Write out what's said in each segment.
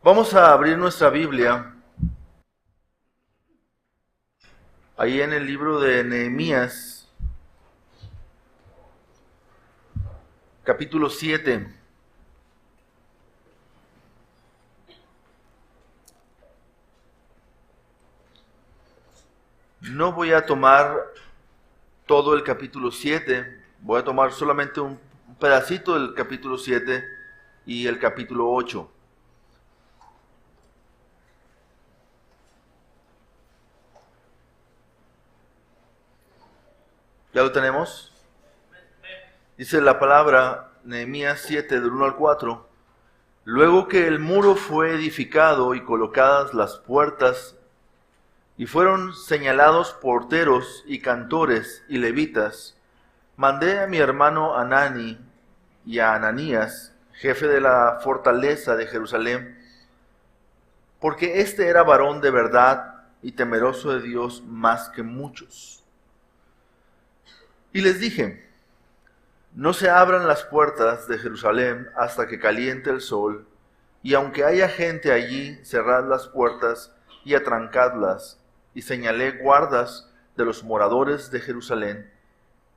Vamos a abrir nuestra Biblia ahí en el libro de Nehemías, capítulo 7. No voy a tomar todo el capítulo 7, voy a tomar solamente un pedacito del capítulo 7 y el capítulo 8. ¿Ya lo tenemos? Dice la palabra, Nehemías 7, del 1 al 4. Luego que el muro fue edificado y colocadas las puertas, y fueron señalados porteros y cantores y levitas, mandé a mi hermano Hanani y a Ananías, jefe de la fortaleza de Jerusalén, porque este era varón de verdad y temeroso de Dios más que muchos. Y les dije: no se abran las puertas de Jerusalén hasta que caliente el sol, y aunque haya gente allí, cerrad las puertas y atrancadlas. Y señalé guardas de los moradores de Jerusalén,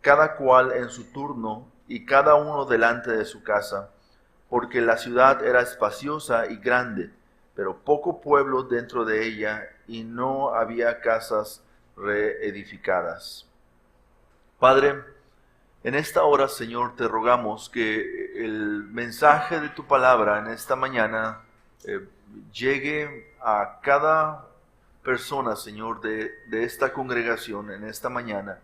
cada cual en su turno y cada uno delante de su casa, porque la ciudad era espaciosa y grande, pero poco pueblo dentro de ella, y no había casas reedificadas. Padre, en esta hora, Señor, te rogamos que el mensaje de tu palabra en esta mañana llegue a cada persona, Señor, de esta congregación en esta mañana,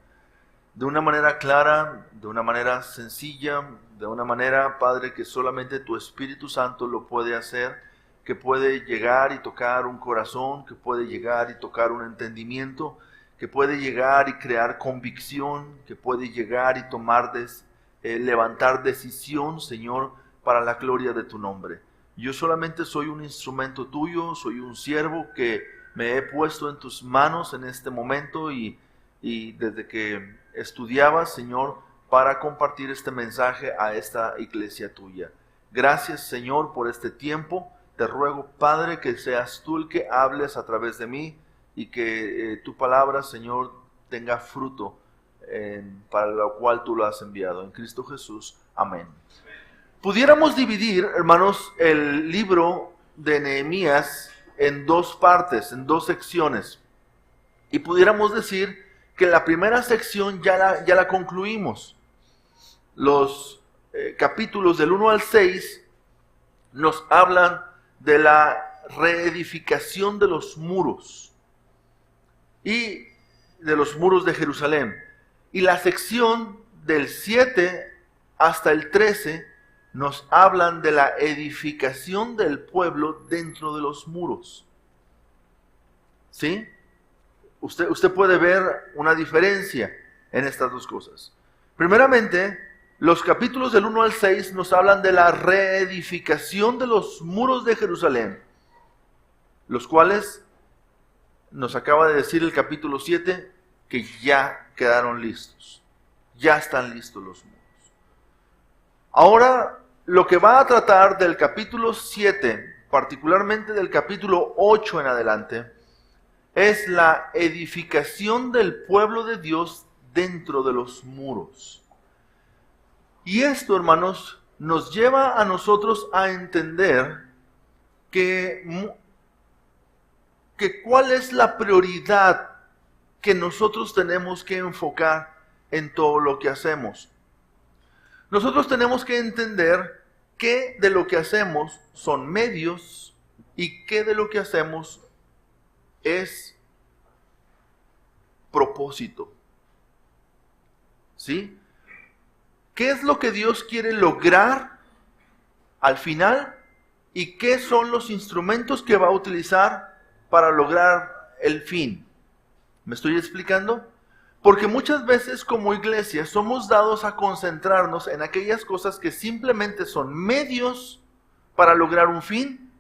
de una manera clara, de una manera sencilla, de una manera, Padre, que solamente tu Espíritu Santo lo puede hacer, que puede llegar y tocar un corazón, que puede llegar y tocar un entendimiento, que puede llegar y crear convicción, que puede llegar y levantar decisión, Señor, para la gloria de tu nombre. Yo solamente soy un instrumento tuyo, soy un siervo que me he puesto en tus manos en este momento y desde que estudiaba, Señor, para compartir este mensaje a esta iglesia tuya. Gracias, Señor, por este tiempo. Te ruego, Padre, que seas tú el que hables a través de mí y que tu palabra, Señor, tenga fruto para lo cual tú lo has enviado. En Cristo Jesús. Amén. Pudiéramos dividir, hermanos, el libro de Nehemías en dos partes, en dos secciones. Y pudiéramos decir que la primera sección ya la concluimos. Los capítulos del 1 al 6 nos hablan de la reedificación de los muros y de los muros de Jerusalén. Y la sección del 7 hasta el 13 nos hablan de la edificación del pueblo dentro de los muros. ¿Sí? Usted puede ver una diferencia en estas dos cosas. Primeramente, los capítulos del 1 al 6 nos hablan de la reedificación de los muros de Jerusalén, los cuales nos acaba de decir el capítulo 7 que ya quedaron listos. Ya están listos los muros. Ahora, lo que va a tratar del capítulo 7, particularmente del capítulo 8 en adelante, es la edificación del pueblo de Dios dentro de los muros. Y esto, hermanos, nos lleva a nosotros a entender que cuál es la prioridad que nosotros tenemos que enfocar en todo lo que hacemos. Nosotros tenemos que entender qué de lo que hacemos son medios y qué de lo que hacemos es propósito. ¿Sí? ¿Qué es lo que Dios quiere lograr al final? ¿Y qué son los instrumentos que va a utilizar para lograr el fin? ¿Me estoy explicando? Porque muchas veces como iglesia somos dados a concentrarnos en aquellas cosas que simplemente son medios para lograr un fin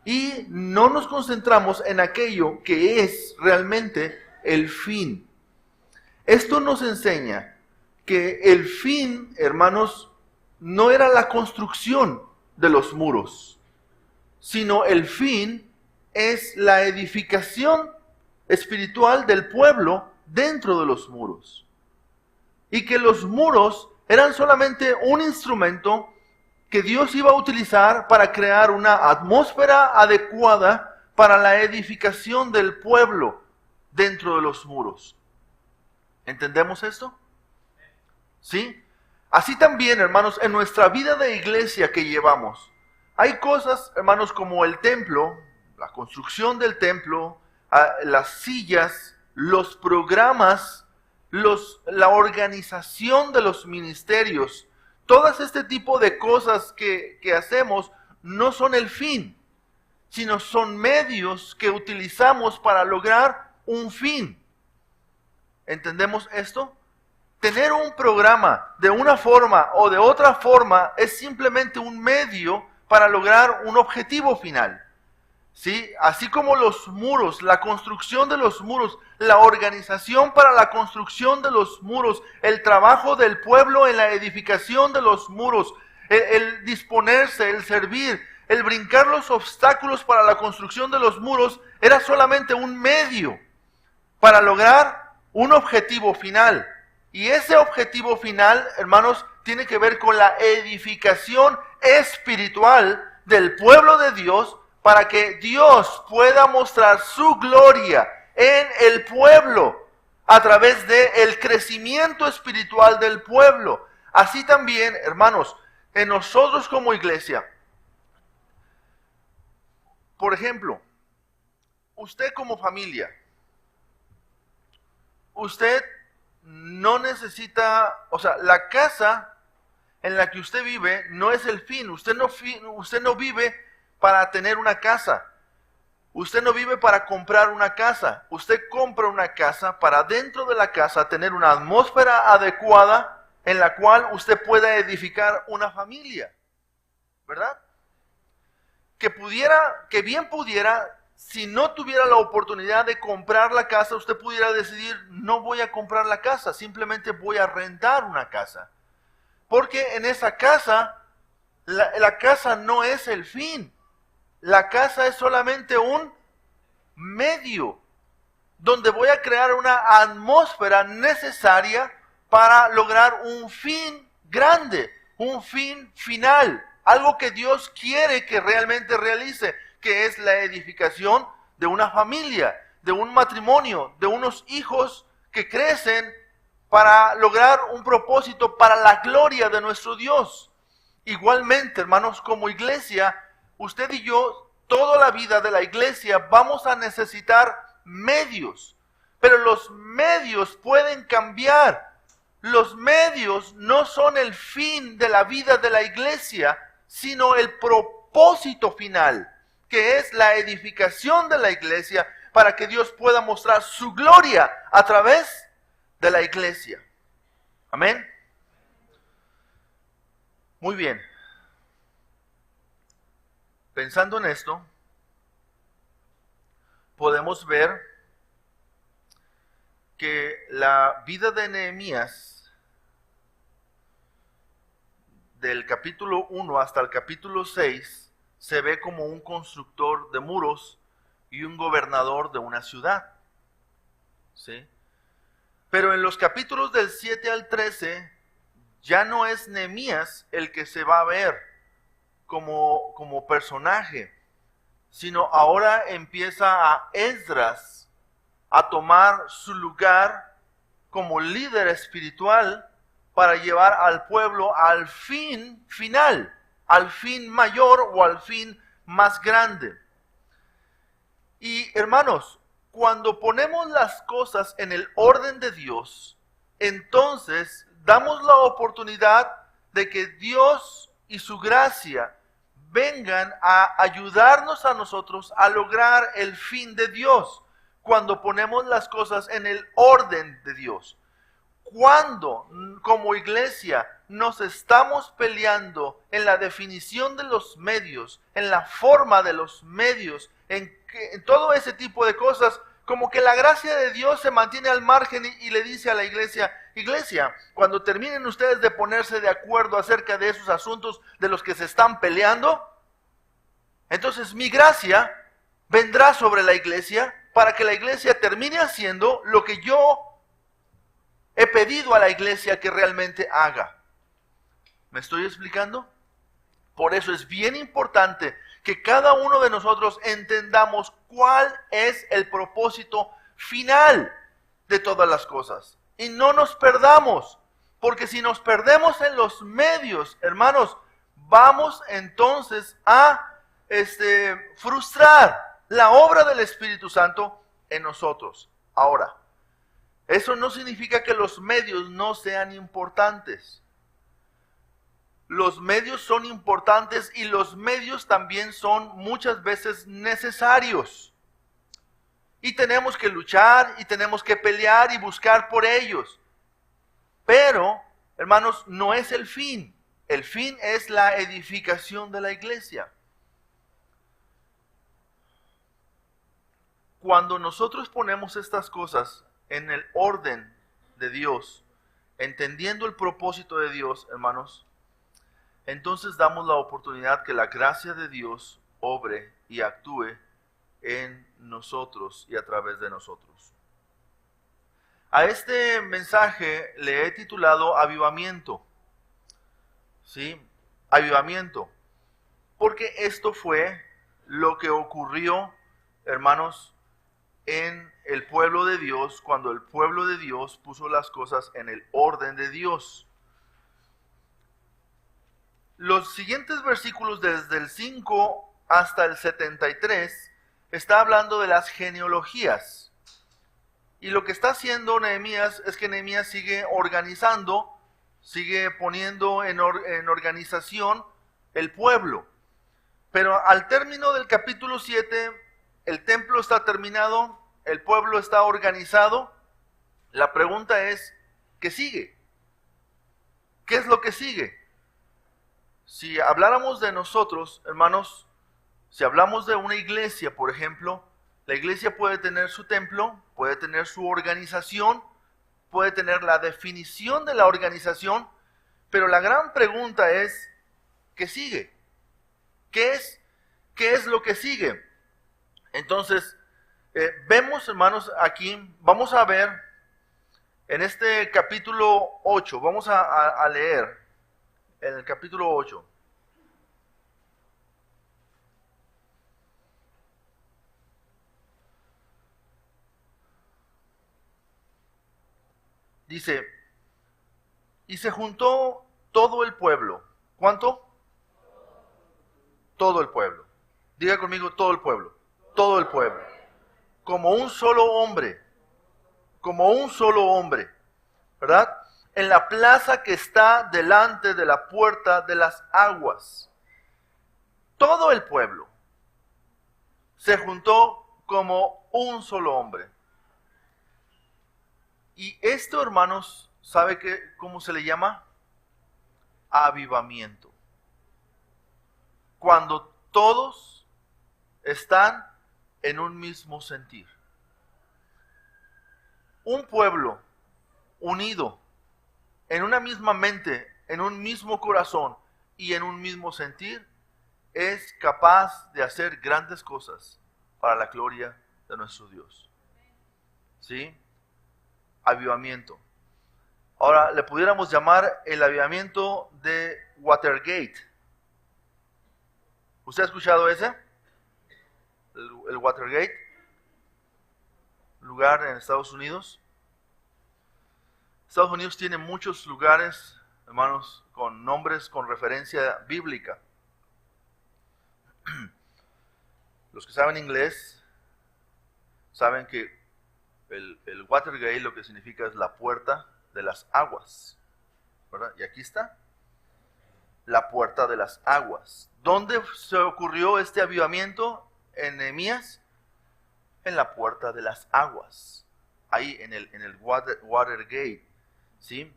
y no nos concentramos en aquello que es realmente el fin. Esto nos enseña que el fin, hermanos, no era la construcción de los muros, sino el fin es la edificación espiritual del pueblo dentro de los muros. Y que los muros eran solamente un instrumento que Dios iba a utilizar para crear una atmósfera adecuada para la edificación del pueblo dentro de los muros. ¿Entendemos esto? ¿Sí? Así también, hermanos, en nuestra vida de iglesia que llevamos, hay cosas, hermanos, como el templo, la construcción del templo, las sillas, los programas, la organización de los ministerios. Todas este tipo de cosas que hacemos no son el fin, sino son medios que utilizamos para lograr un fin. ¿Entendemos esto? Tener un programa de una forma o de otra forma es simplemente un medio para lograr un objetivo final. ¿Sí? Así como los muros, la construcción de los muros, la organización para la construcción de los muros, el trabajo del pueblo en la edificación de los muros, el disponerse, el servir, el brincar los obstáculos para la construcción de los muros, era solamente un medio para lograr un objetivo final. Y ese objetivo final, hermanos, tiene que ver con la edificación espiritual del pueblo de Dios, para que Dios pueda mostrar su gloria en el pueblo a través del crecimiento espiritual del pueblo. Así también, hermanos, en nosotros como iglesia. Por ejemplo, usted como familia, usted no necesita, la casa en la que usted vive no es el fin. Usted no vive para tener una casa. Usted no vive para comprar una casa. Usted compra una casa para dentro de la casa tener una atmósfera adecuada en la cual usted pueda edificar una familia. ¿Verdad? Que bien pudiera, si no tuviera la oportunidad de comprar la casa, usted pudiera decidir, no voy a comprar la casa, simplemente voy a rentar una casa. Porque en esa casa, la casa no es el fin. La casa es solamente un medio donde voy a crear una atmósfera necesaria para lograr un fin grande, un fin final, algo que Dios quiere que realmente realice, que es la edificación de una familia, de un matrimonio, de unos hijos que crecen para lograr un propósito para la gloria de nuestro Dios. Igualmente, hermanos, como iglesia, usted y yo, toda la vida de la iglesia, vamos a necesitar medios. Pero los medios pueden cambiar. Los medios no son el fin de la vida de la iglesia, sino el propósito final, que es la edificación de la iglesia para que Dios pueda mostrar su gloria a través de la iglesia. Amén. Muy bien. Pensando en esto, podemos ver que la vida de Nehemías, del capítulo 1 hasta el capítulo 6, se ve como un constructor de muros y un gobernador de una ciudad. ¿Sí? Pero en los capítulos del 7 al 13, ya no es Nehemías el que se va a ver como personaje, sino ahora empieza a Esdras a tomar su lugar como líder espiritual para llevar al pueblo al fin final, al fin mayor o al fin más grande. Y hermanos, cuando ponemos las cosas en el orden de Dios, entonces damos la oportunidad de que Dios y su gracia vengan a ayudarnos a nosotros a lograr el fin de Dios, cuando ponemos las cosas en el orden de Dios. Cuando como iglesia nos estamos peleando en la definición de los medios, en la forma de los medios, en todo ese tipo de cosas, como que la gracia de Dios se mantiene al margen y le dice a la iglesia, cuando terminen ustedes de ponerse de acuerdo acerca de esos asuntos de los que se están peleando, Entonces mi gracia vendrá sobre la iglesia para que la iglesia termine haciendo lo que yo he pedido a la iglesia que realmente haga. ¿Me estoy explicando? Por eso es bien importante que cada uno de nosotros entendamos cuál es el propósito final de todas las cosas. Y no nos perdamos, porque si nos perdemos en los medios, hermanos, vamos entonces a frustrar la obra del Espíritu Santo en nosotros. Ahora, eso no significa que los medios no sean importantes. Los medios son importantes y los medios también son muchas veces necesarios. Y tenemos que luchar y tenemos que pelear y buscar por ellos. Pero, hermanos, no es el fin. El fin es la edificación de la iglesia. Cuando nosotros ponemos estas cosas en el orden de Dios, entendiendo el propósito de Dios, hermanos, entonces damos la oportunidad que la gracia de Dios obre y actúe en nosotros y a través de nosotros. A este mensaje le he titulado Avivamiento. ¿Sí? Avivamiento. Porque esto fue lo que ocurrió, hermanos, en el pueblo de Dios, cuando el pueblo de Dios puso las cosas en el orden de Dios. Los siguientes versículos, desde el 5 hasta el 73, está hablando de las genealogías. Y lo que está haciendo Nehemías es que Nehemías sigue organizando, sigue poniendo en organización el pueblo. Pero al término del capítulo 7, el templo está terminado, el pueblo está organizado. La pregunta es, ¿qué sigue? ¿Qué es lo que sigue? Si habláramos de nosotros, hermanos, si hablamos de una iglesia, por ejemplo, la iglesia puede tener su templo, puede tener su organización, puede tener la definición de la organización, pero la gran pregunta es, ¿qué sigue? ¿Qué es lo que sigue? Entonces, vemos, hermanos, aquí, vamos a ver en este capítulo 8, vamos a leer en el capítulo 8. Dice, y se juntó todo el pueblo. ¿Cuánto? Todo el pueblo. Diga conmigo, todo el pueblo. Todo el pueblo. Como un solo hombre. Como un solo hombre. ¿Verdad? En la plaza que está delante de la puerta de las aguas. Todo el pueblo se juntó como un solo hombre. Y esto, hermanos, ¿sabe cómo se le llama? Avivamiento. Cuando todos están en un mismo sentir. Un pueblo unido en una misma mente, en un mismo corazón y en un mismo sentir, es capaz de hacer grandes cosas para la gloria de nuestro Dios. ¿Sí? Avivamiento. Ahora, le pudiéramos llamar el avivamiento de Watergate. ¿Usted ha escuchado ese? El Watergate, lugar en Estados Unidos. Estados Unidos tiene muchos lugares, hermanos, con nombres con referencia bíblica. Los que saben inglés saben que el Watergate lo que significa es la puerta de las aguas, ¿verdad? Y aquí está, la puerta de las aguas. ¿Dónde se ocurrió este avivamiento en Nehemías? En la puerta de las aguas, ahí en el Watergate, ¿sí?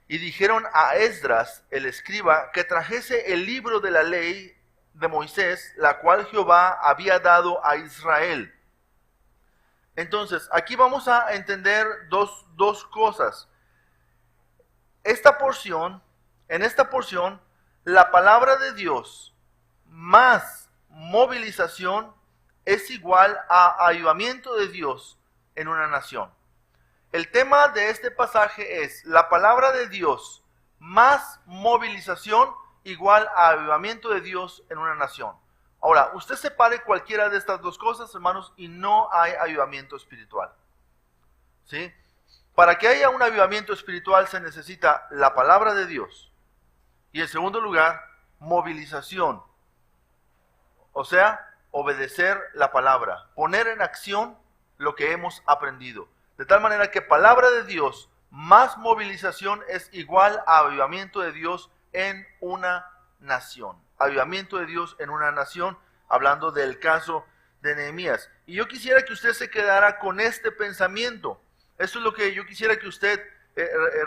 Y dijeron a Esdras, el escriba, que trajese el libro de la ley de Moisés, la cual Jehová había dado a Israel. Entonces, aquí vamos a entender dos cosas. En esta porción, la palabra de Dios más movilización es igual a avivamiento de Dios en una nación. El tema de este pasaje es la palabra de Dios más movilización igual a avivamiento de Dios en una nación. Ahora, usted separe cualquiera de estas dos cosas, hermanos, y no hay avivamiento espiritual. ¿Sí? Para que haya un avivamiento espiritual se necesita la palabra de Dios. Y en segundo lugar, movilización. O sea, obedecer la palabra, poner en acción lo que hemos aprendido. De tal manera que palabra de Dios más movilización es igual a avivamiento de Dios en una nación. Avivamiento de Dios en una nación, hablando del caso de Nehemías. Y yo quisiera que usted se quedara con este pensamiento. Eso es lo que yo quisiera que usted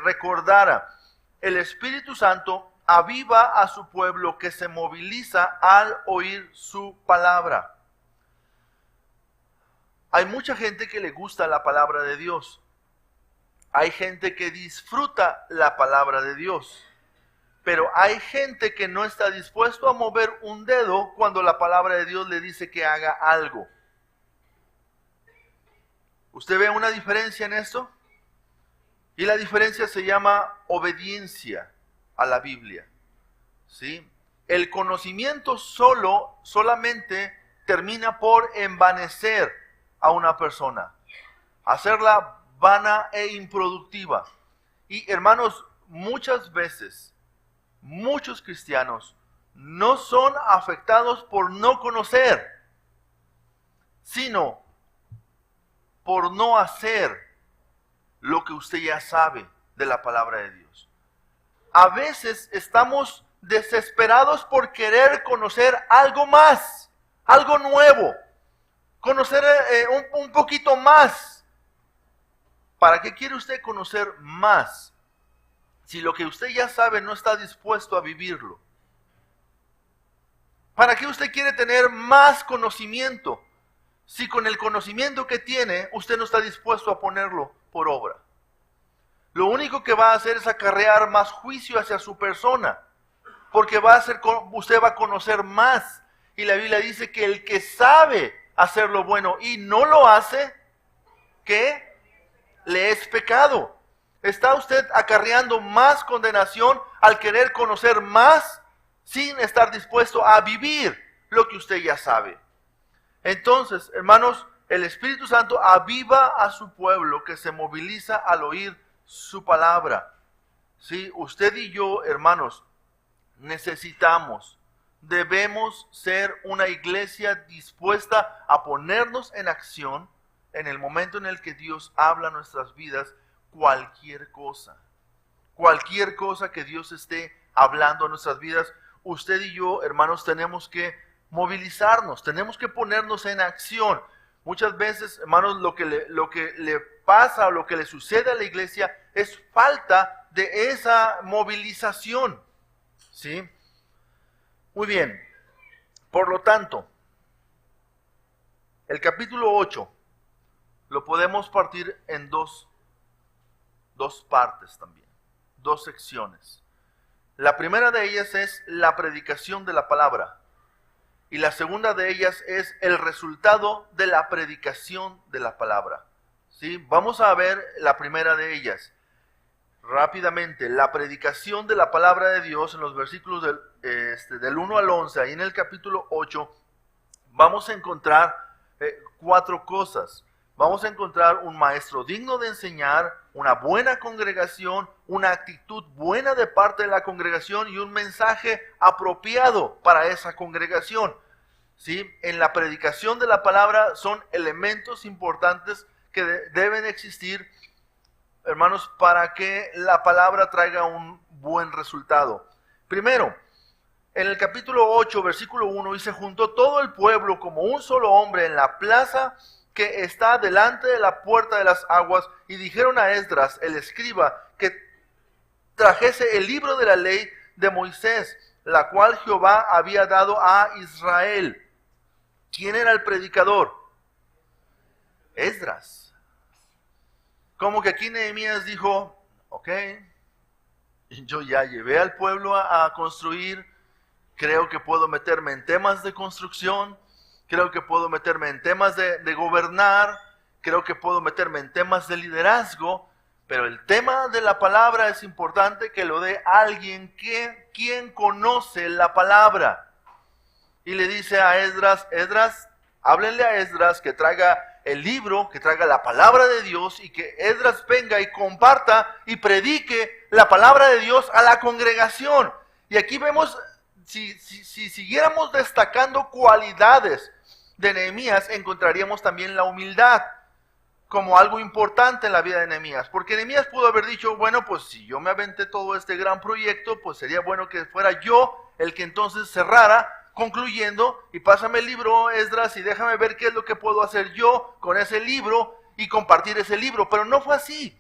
recordara. El Espíritu Santo aviva a su pueblo que se moviliza al oír su palabra. Hay mucha gente que le gusta la palabra de Dios. Hay gente que disfruta la palabra de Dios. Pero hay gente que no está dispuesto a mover un dedo cuando la palabra de Dios le dice que haga algo. ¿Usted ve una diferencia en esto? Y la diferencia se llama obediencia a la Biblia. ¿Sí? El conocimiento solamente termina por envanecer a una persona, hacerla vana e improductiva. Y hermanos, muchas veces, muchos cristianos no son afectados por no conocer, sino por no hacer lo que usted ya sabe de la palabra de Dios. A veces estamos desesperados por querer conocer algo más, algo nuevo, conocer un poquito más. ¿Para qué quiere usted conocer más si lo que usted ya sabe no está dispuesto a vivirlo? ¿Para qué usted quiere tener más conocimiento si con el conocimiento que tiene usted no está dispuesto a ponerlo por obra? Lo único que va a hacer es acarrear más juicio hacia su persona, porque usted va a conocer más. Y la Biblia dice que el que sabe hacer lo bueno y no lo hace, ¿qué? Le es pecado. ¿Está usted acarreando más condenación al querer conocer más sin estar dispuesto a vivir lo que usted ya sabe? Entonces, hermanos, el Espíritu Santo aviva a su pueblo que se moviliza al oír su palabra. ¿Sí? Usted y yo, hermanos, debemos ser una iglesia dispuesta a ponernos en acción en el momento en el que Dios habla en nuestras vidas, cualquier cosa que Dios esté hablando en nuestras vidas. Usted y yo, hermanos, tenemos que movilizarnos, tenemos que ponernos en acción. Muchas veces, hermanos, lo que le pasa o lo que le sucede a la iglesia es falta de esa movilización. ¿Sí? Muy bien. Por lo tanto, el capítulo 8 lo podemos partir en dos partes también, dos secciones. La primera de ellas es la predicación de la palabra. Y la segunda de ellas es el resultado de la predicación de la palabra. ¿Sí? Vamos a ver la primera de ellas. Rápidamente, la predicación de la palabra de Dios en los versículos del 1 al 11, ahí en el capítulo 8, vamos a encontrar 4 cosas. Vamos a encontrar un maestro digno de enseñar, una buena congregación, una actitud buena de parte de la congregación y un mensaje apropiado para esa congregación. ¿Sí? En la predicación de la palabra son elementos importantes que deben existir, hermanos, para que la palabra traiga un buen resultado. Primero, en el capítulo 8, versículo 1, dice: juntó todo el pueblo como un solo hombre en la plaza que está delante de la puerta de las aguas, y dijeron a Esdras, el escriba, que trajese el libro de la ley de Moisés, la cual Jehová había dado a Israel. ¿Quién era el predicador? Esdras. Como que aquí Nehemías dijo: ok, yo ya llevé al pueblo a construir, creo que puedo meterme en temas de construcción, creo que puedo meterme en temas de gobernar, creo que puedo meterme en temas de liderazgo, pero el tema de la palabra es importante que lo dé alguien quien conoce la palabra. Y le dice a Esdras, háblenle a Esdras que traiga el libro, que traiga la palabra de Dios, y que Esdras venga y comparta y predique la palabra de Dios a la congregación. Y aquí vemos, si siguiéramos destacando cualidades de Nehemías, encontraríamos también la humildad como algo importante en la vida de Nehemías. Porque Nehemías pudo haber dicho, bueno, pues si yo me aventé todo este gran proyecto, pues sería bueno que fuera yo el que entonces cerrara, concluyendo, y pásame el libro, Esdras, y déjame ver qué es lo que puedo hacer yo con ese libro y compartir ese libro. Pero no fue así.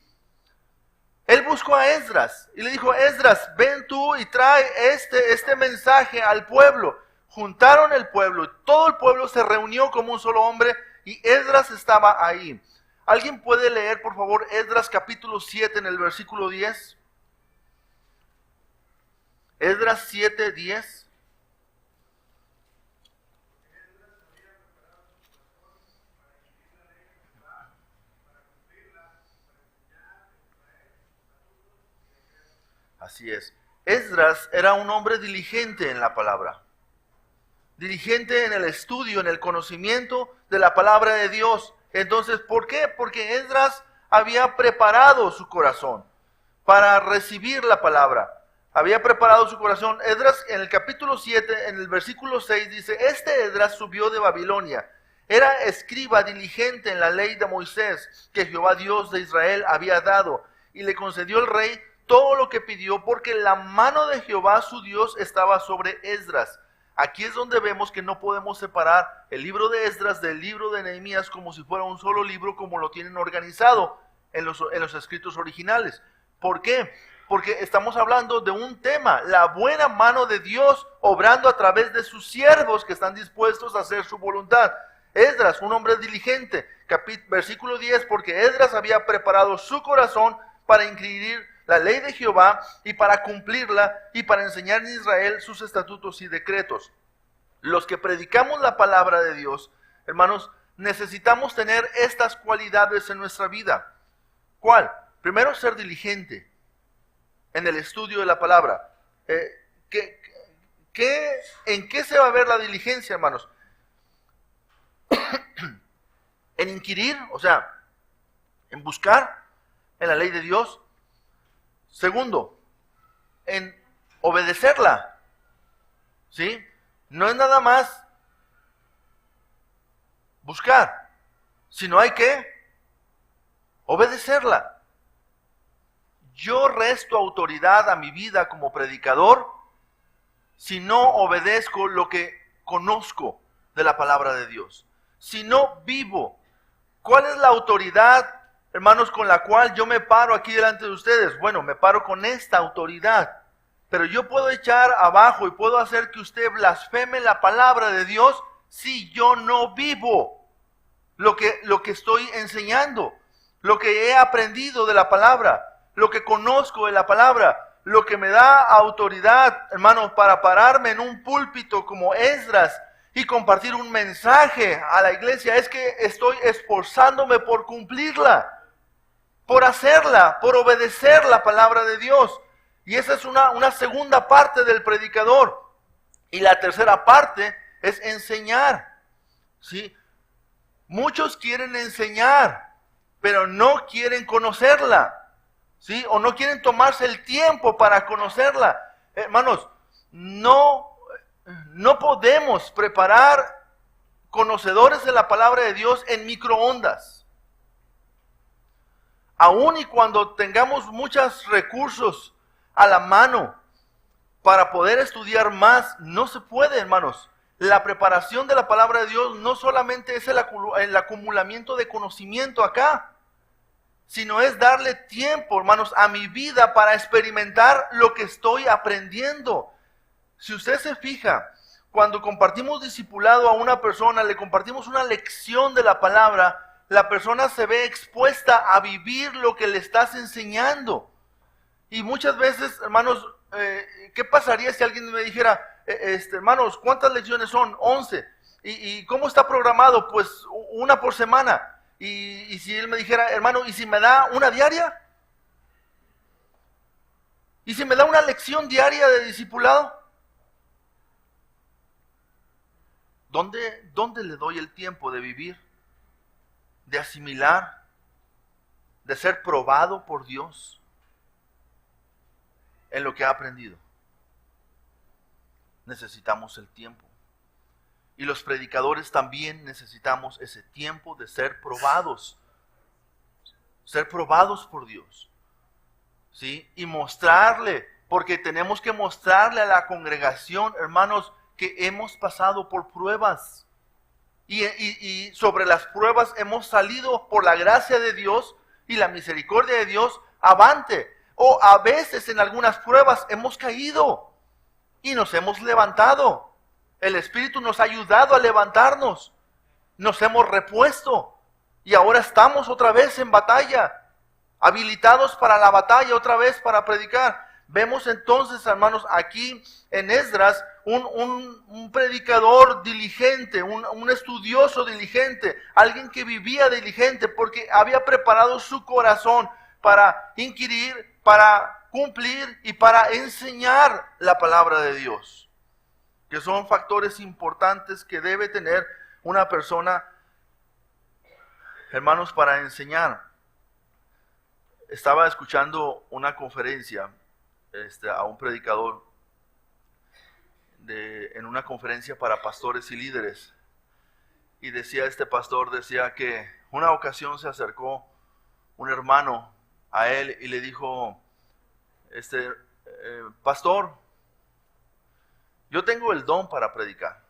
Él buscó a Esdras y le dijo, Esdras, ven tú y trae este mensaje al pueblo. Juntaron el pueblo y todo el pueblo se reunió como un solo hombre y Esdras estaba ahí. ¿Alguien puede leer, por favor, Esdras capítulo 7 en el versículo 10? Esdras 7, 10. Así es. Esdras era un hombre diligente en la palabra. Diligente en el estudio, en el conocimiento de la palabra de Dios. Entonces, ¿por qué? Porque Esdras había preparado su corazón para recibir la palabra. Había preparado su corazón. Esdras en el capítulo 7, en el versículo 6 dice, este Esdras subió de Babilonia. Era escriba diligente en la ley de Moisés que Jehová Dios de Israel había dado. Y le concedió el rey todo lo que pidió porque la mano de Jehová su Dios estaba sobre Esdras. Aquí es donde vemos que no podemos separar el libro de Esdras del libro de Nehemías como si fuera un solo libro como lo tienen organizado en los escritos originales. ¿Por qué? Porque estamos hablando de un tema, la buena mano de Dios obrando a través de sus siervos que están dispuestos a hacer su voluntad. Esdras, un hombre diligente, versículo 10, porque Esdras había preparado su corazón para inquirir la ley de Jehová y para cumplirla y para enseñar en Israel sus estatutos y decretos. Los que predicamos la palabra de Dios, hermanos, necesitamos tener estas cualidades en nuestra vida. ¿Cuál? Primero, ser diligente en el estudio de la palabra. ¿En qué se va a ver la diligencia, hermanos? En inquirir, o sea, en buscar en la ley de Dios. Segundo, en obedecerla, ¿sí? No es nada más buscar, sino hay que obedecerla. Yo resto autoridad a mi vida como predicador si no obedezco lo que conozco de la palabra de Dios. Si no vivo, ¿cuál es la autoridad, hermanos, con la cual yo me paro aquí delante de ustedes? Bueno, me paro con esta autoridad. Pero yo puedo echar abajo y puedo hacer que usted blasfeme la palabra de Dios si yo no vivo lo que estoy enseñando, lo que he aprendido de la palabra, lo que conozco de la palabra, lo que me da autoridad, hermanos, para pararme en un púlpito como Esdras y compartir un mensaje a la iglesia, es que estoy esforzándome por cumplirla, por hacerla, por obedecer la palabra de Dios. Y esa es una segunda parte del predicador. Y la tercera parte es enseñar, ¿sí? Muchos quieren enseñar, pero no quieren conocerla, ¿sí? O no quieren tomarse el tiempo para conocerla. Hermanos, no podemos preparar conocedores de la palabra de Dios en microondas. Aun y cuando tengamos muchos recursos a la mano para poder estudiar más, no se puede, hermanos. La preparación de la palabra de Dios no solamente es el acumulamiento de conocimiento acá, sino es darle tiempo, hermanos, a mi vida para experimentar lo que estoy aprendiendo. Si usted se fija, cuando compartimos discipulado a una persona, le compartimos una lección de la palabra, la persona se ve expuesta a vivir lo que le estás enseñando. Y muchas veces, hermanos, ¿qué pasaría si alguien me dijera, hermanos, ¿cuántas lecciones son? 11. ¿Y cómo está programado? Pues una por semana. Y si él me dijera, hermano, ¿y si me da una diaria? ¿Y si me da una lección diaria de discipulado? ¿Dónde le doy el tiempo de vivir? De asimilar, de ser probado por Dios en lo que ha aprendido. Necesitamos el tiempo. Y los predicadores también necesitamos ese tiempo de ser probados por Dios, ¿sí? Y mostrarle, porque tenemos que mostrarle a la congregación, hermanos, que hemos pasado por pruebas. Y sobre las pruebas hemos salido por la gracia de Dios y la misericordia de Dios avante. O a veces en algunas pruebas hemos caído y nos hemos levantado. El Espíritu nos ha ayudado a levantarnos. Nos hemos repuesto y ahora estamos otra vez en batalla, habilitados para la batalla otra vez para predicar. Vemos entonces, hermanos, aquí en Esdras un predicador diligente, un estudioso diligente, alguien que vivía diligente porque había preparado su corazón para inquirir, para cumplir y para enseñar la palabra de Dios, que son factores importantes que debe tener una persona, hermanos, para enseñar. Estaba escuchando una conferencia a un predicador en una conferencia para pastores y líderes, y decía este pastor, decía que una ocasión se acercó un hermano a él y le dijo, pastor, yo tengo el don para predicar.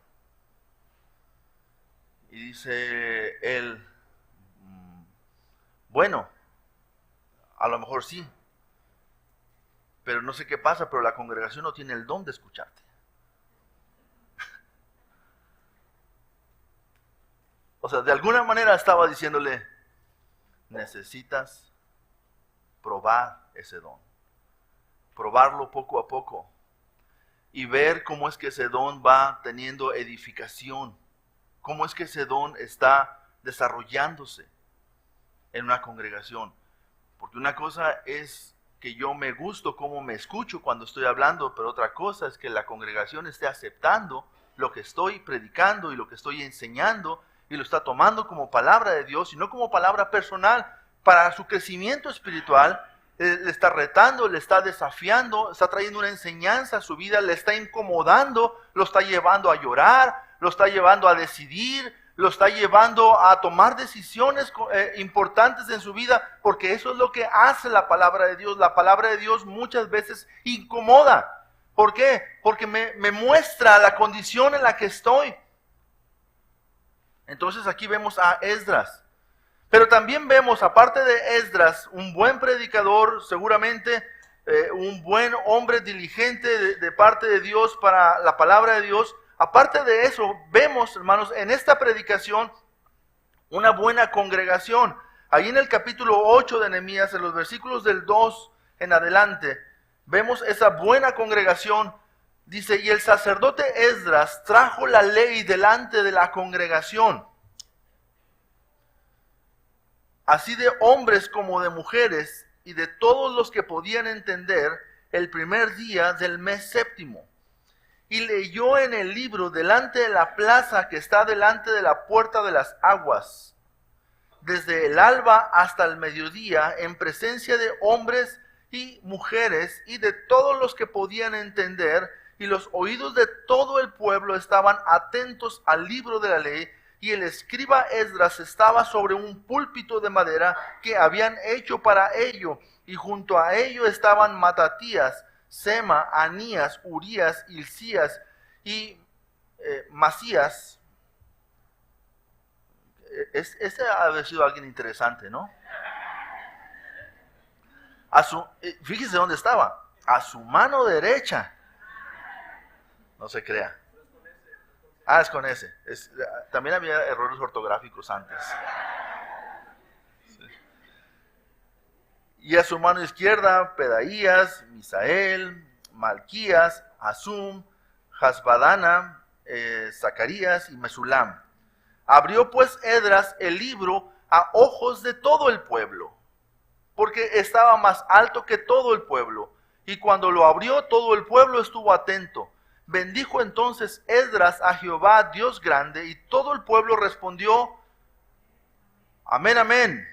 Y dice él, bueno, a lo mejor sí, pero no sé qué pasa, pero la congregación no tiene el don de escucharte. O sea, de alguna manera estaba diciéndole, necesitas probar ese don, probarlo poco a poco y ver cómo es que ese don va teniendo edificación, cómo es que ese don está desarrollándose en una congregación. Porque una cosa es que yo me gusto cómo me escucho cuando estoy hablando, pero otra cosa es que la congregación esté aceptando lo que estoy predicando y lo que estoy enseñando y lo está tomando como palabra de Dios y no como palabra personal para su crecimiento espiritual. Le está retando, le está desafiando, está trayendo una enseñanza a su vida, le está incomodando, lo está llevando a llorar, lo está llevando a decidir, lo está llevando a tomar decisiones importantes en su vida, porque eso es lo que hace la palabra de Dios. La palabra de Dios muchas veces incomoda. ¿Por qué? Porque me muestra la condición en la que estoy. Entonces aquí vemos a Esdras. Pero también vemos, aparte de Esdras, un buen predicador, seguramente un buen hombre diligente de parte de Dios para la palabra de Dios. Aparte de eso, vemos, hermanos, en esta predicación una buena congregación. Ahí en el capítulo 8 de Nehemías, en los versículos del 2 en adelante, vemos esa buena congregación. Dice, y el sacerdote Esdras trajo la ley delante de la congregación, así de hombres como de mujeres, y de todos los que podían entender, el primer día del mes séptimo. Y leyó en el libro delante de la plaza que está delante de la puerta de las aguas, desde el alba hasta el mediodía, en presencia de hombres y mujeres, y de todos los que podían entender, y los oídos de todo el pueblo estaban atentos al libro de la ley. Y el escriba Esdras estaba sobre un púlpito de madera que habían hecho para ello, y junto a ello estaban Matatías, Sema, Anías, Urías, Hilcías y Masías. Este ha de haber sido alguien interesante, ¿no? Fíjese dónde estaba, a su mano derecha. No se crea. Es con ese. También había errores ortográficos antes. Sí. Y a su mano izquierda, Pedaías, Misael, Malquías, Asum, Hasbadana, Zacarías y Mesulam. Abrió pues Esdras el libro a ojos de todo el pueblo, porque estaba más alto que todo el pueblo. Y cuando lo abrió, todo el pueblo estuvo atento. Bendijo entonces Esdras a Jehová, Dios grande, y todo el pueblo respondió, amén, amén,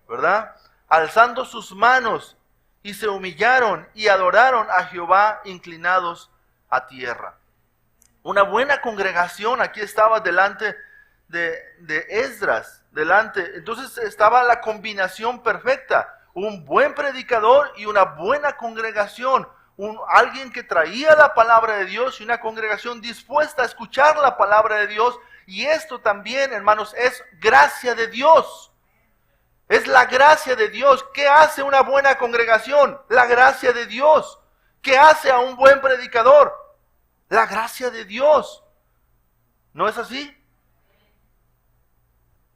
¿verdad? Alzando sus manos, y se humillaron y adoraron a Jehová inclinados a tierra. Una buena congregación aquí estaba delante de Esdras, delante. Entonces estaba la combinación perfecta. Un buen predicador y una buena congregación. Alguien que traía la palabra de Dios y una congregación dispuesta a escuchar la palabra de Dios. Y esto también, hermanos, es gracia de Dios. Es la gracia de Dios. ¿Qué hace una buena congregación? La gracia de Dios. ¿Qué hace a un buen predicador? La gracia de Dios. ¿No es así?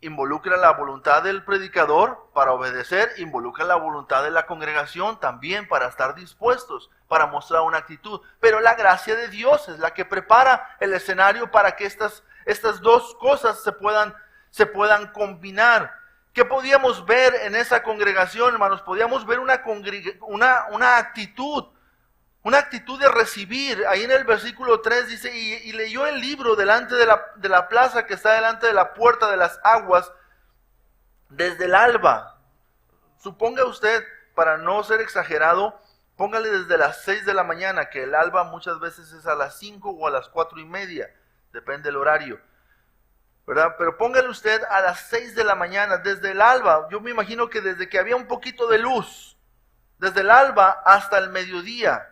Involucra la voluntad del predicador para obedecer, involucra la voluntad de la congregación también para estar dispuestos, para mostrar una actitud. Pero la gracia de Dios es la que prepara el escenario para que estas dos cosas se puedan combinar. ¿Qué podíamos ver en esa congregación, hermanos? Podíamos ver una actitud. Una actitud de recibir. Ahí en el versículo 3 dice, y leyó el libro delante de la plaza que está delante de la puerta de las aguas, desde el alba. Suponga usted, para no ser exagerado, póngale desde las 6 de la mañana, que el alba muchas veces es a las 5 o a las 4:30, depende del horario, ¿verdad? Pero póngale usted a las 6 de la mañana, desde el alba. Yo me imagino que desde que había un poquito de luz, desde el alba hasta el mediodía,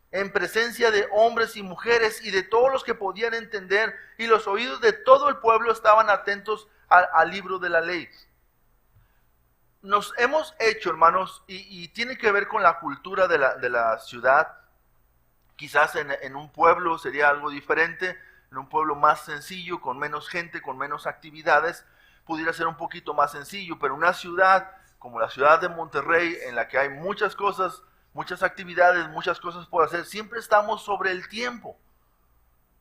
en presencia de hombres y mujeres y de todos los que podían entender, y los oídos de todo el pueblo estaban atentos al libro de la ley. Nos hemos hecho, hermanos, y tiene que ver con la cultura de la ciudad. Quizás en un pueblo sería algo diferente, en un pueblo más sencillo, con menos gente, con menos actividades, pudiera ser un poquito más sencillo, pero una ciudad como la ciudad de Monterrey, en la que hay muchas cosas, muchas actividades, muchas cosas por hacer, siempre estamos sobre el tiempo,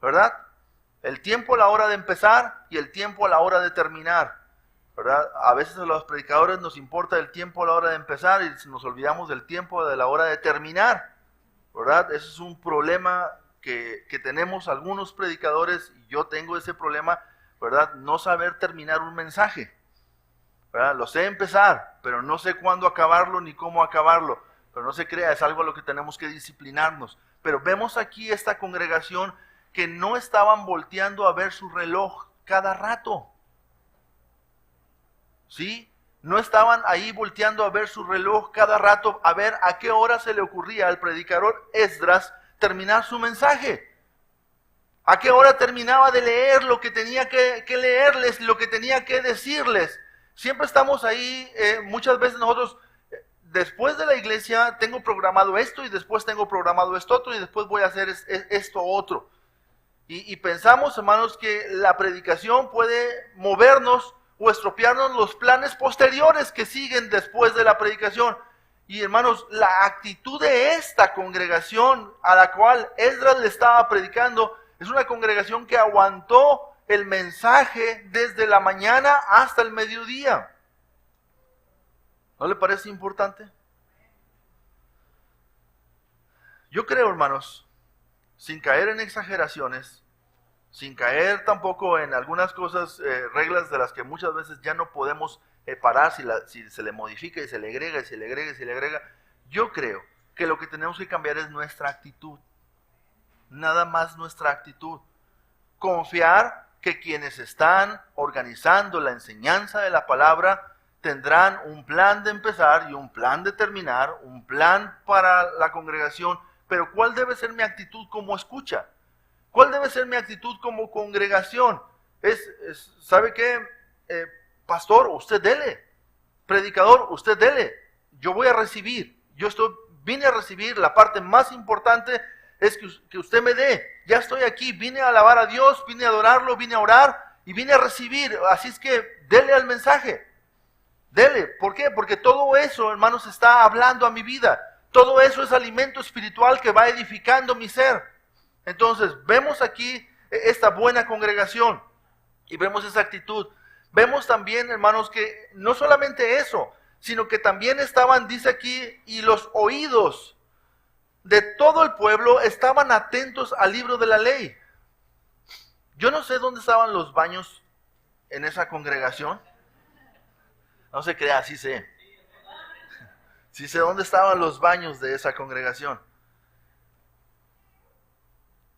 ¿verdad? El tiempo a la hora de empezar y el tiempo a la hora de terminar, ¿verdad? A veces a los predicadores nos importa el tiempo a la hora de empezar y nos olvidamos del tiempo de la hora de terminar, ¿verdad? Ese es un problema que tenemos algunos predicadores, y yo tengo ese problema, ¿verdad? No saber terminar un mensaje, ¿verdad? Lo sé empezar, pero no sé cuándo acabarlo ni cómo acabarlo. Pero no se crea, es algo a lo que tenemos que disciplinarnos. Pero vemos aquí esta congregación que no estaban volteando a ver su reloj cada rato. ¿Sí? No estaban ahí volteando a ver su reloj cada rato, a ver a qué hora se le ocurría al predicador Esdras terminar su mensaje. A qué hora terminaba de leer lo que tenía que leerles, lo que tenía que decirles. Siempre estamos ahí, muchas veces nosotros... Después de la iglesia tengo programado esto y después tengo programado esto otro y después voy a hacer esto otro. Y pensamos, hermanos, que la predicación puede movernos o estropearnos los planes posteriores que siguen después de la predicación. Y hermanos, la actitud de esta congregación a la cual Esdras le estaba predicando es una congregación que aguantó el mensaje desde la mañana hasta el mediodía. ¿No le parece importante? Yo creo, hermanos, sin caer en exageraciones, sin caer tampoco en algunas cosas, reglas de las que muchas veces ya no podemos parar si se le modifica y se le agrega y se le agrega y se le agrega. Yo creo que lo que tenemos que cambiar es nuestra actitud. Nada más nuestra actitud. Confiar que quienes están organizando la enseñanza de la palabra tendrán un plan de empezar y un plan de terminar, un plan para la congregación, pero ¿cuál debe ser mi actitud como escucha? ¿Cuál debe ser mi actitud como congregación? ¿Sabe qué? Pastor, usted dele. Predicador, usted dele. Yo voy a recibir. Vine a recibir. La parte más importante es que usted me dé. Ya estoy aquí, vine a alabar a Dios, vine a adorarlo, vine a orar y vine a recibir. Así es que dele al mensaje. Dele. ¿Por qué? Porque todo eso, hermanos, está hablando a mi vida. Todo eso es alimento espiritual que va edificando mi ser. Entonces, vemos aquí esta buena congregación y vemos esa actitud. Vemos también, hermanos, que no solamente eso, sino que también estaban, dice aquí, y los oídos de todo el pueblo estaban atentos al libro de la ley. Yo no sé dónde estaban los baños en esa congregación. No se crea, sí sé. Sí sé dónde estaban los baños de esa congregación.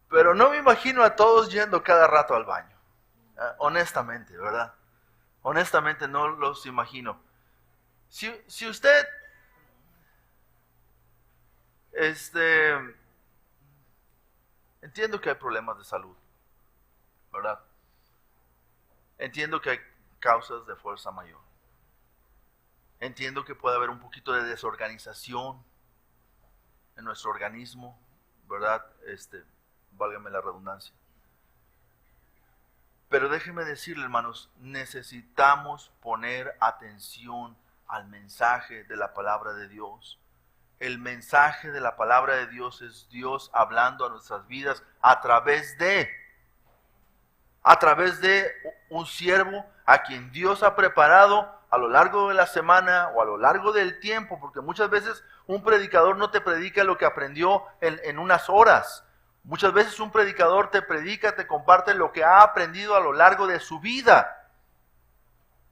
Pero no me imagino a todos yendo cada rato al baño. Honestamente, ¿verdad? Honestamente no los imagino. Si usted entiendo que hay problemas de salud, ¿verdad? Entiendo que hay causas de fuerza mayor. Entiendo que puede haber un poquito de desorganización en nuestro organismo, ¿verdad? Válgame la redundancia. Pero déjenme decirle, hermanos, necesitamos poner atención al mensaje de la palabra de Dios. El mensaje de la palabra de Dios es Dios hablando a nuestras vidas a través de un siervo a quien Dios ha preparado a lo largo de la semana o a lo largo del tiempo, porque muchas veces un predicador no te predica lo que aprendió en unas horas. Muchas veces un predicador te predica, te comparte lo que ha aprendido a lo largo de su vida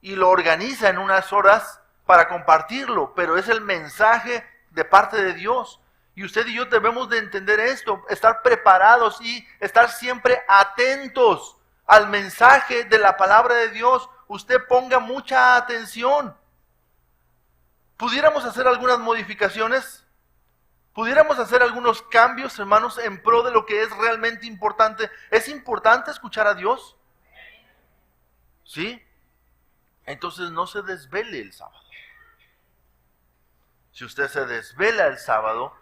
y lo organiza en unas horas para compartirlo, pero es el mensaje de parte de Dios. Y usted y yo debemos de entender esto, estar preparados y estar siempre atentos al mensaje de la palabra de Dios. Usted ponga mucha atención. ¿Pudiéramos hacer algunas modificaciones? ¿Pudiéramos hacer algunos cambios, hermanos, en pro de lo que es realmente importante? ¿Es importante escuchar a Dios? ¿Sí? Entonces no se desvele el sábado. Si usted se desvela el sábado,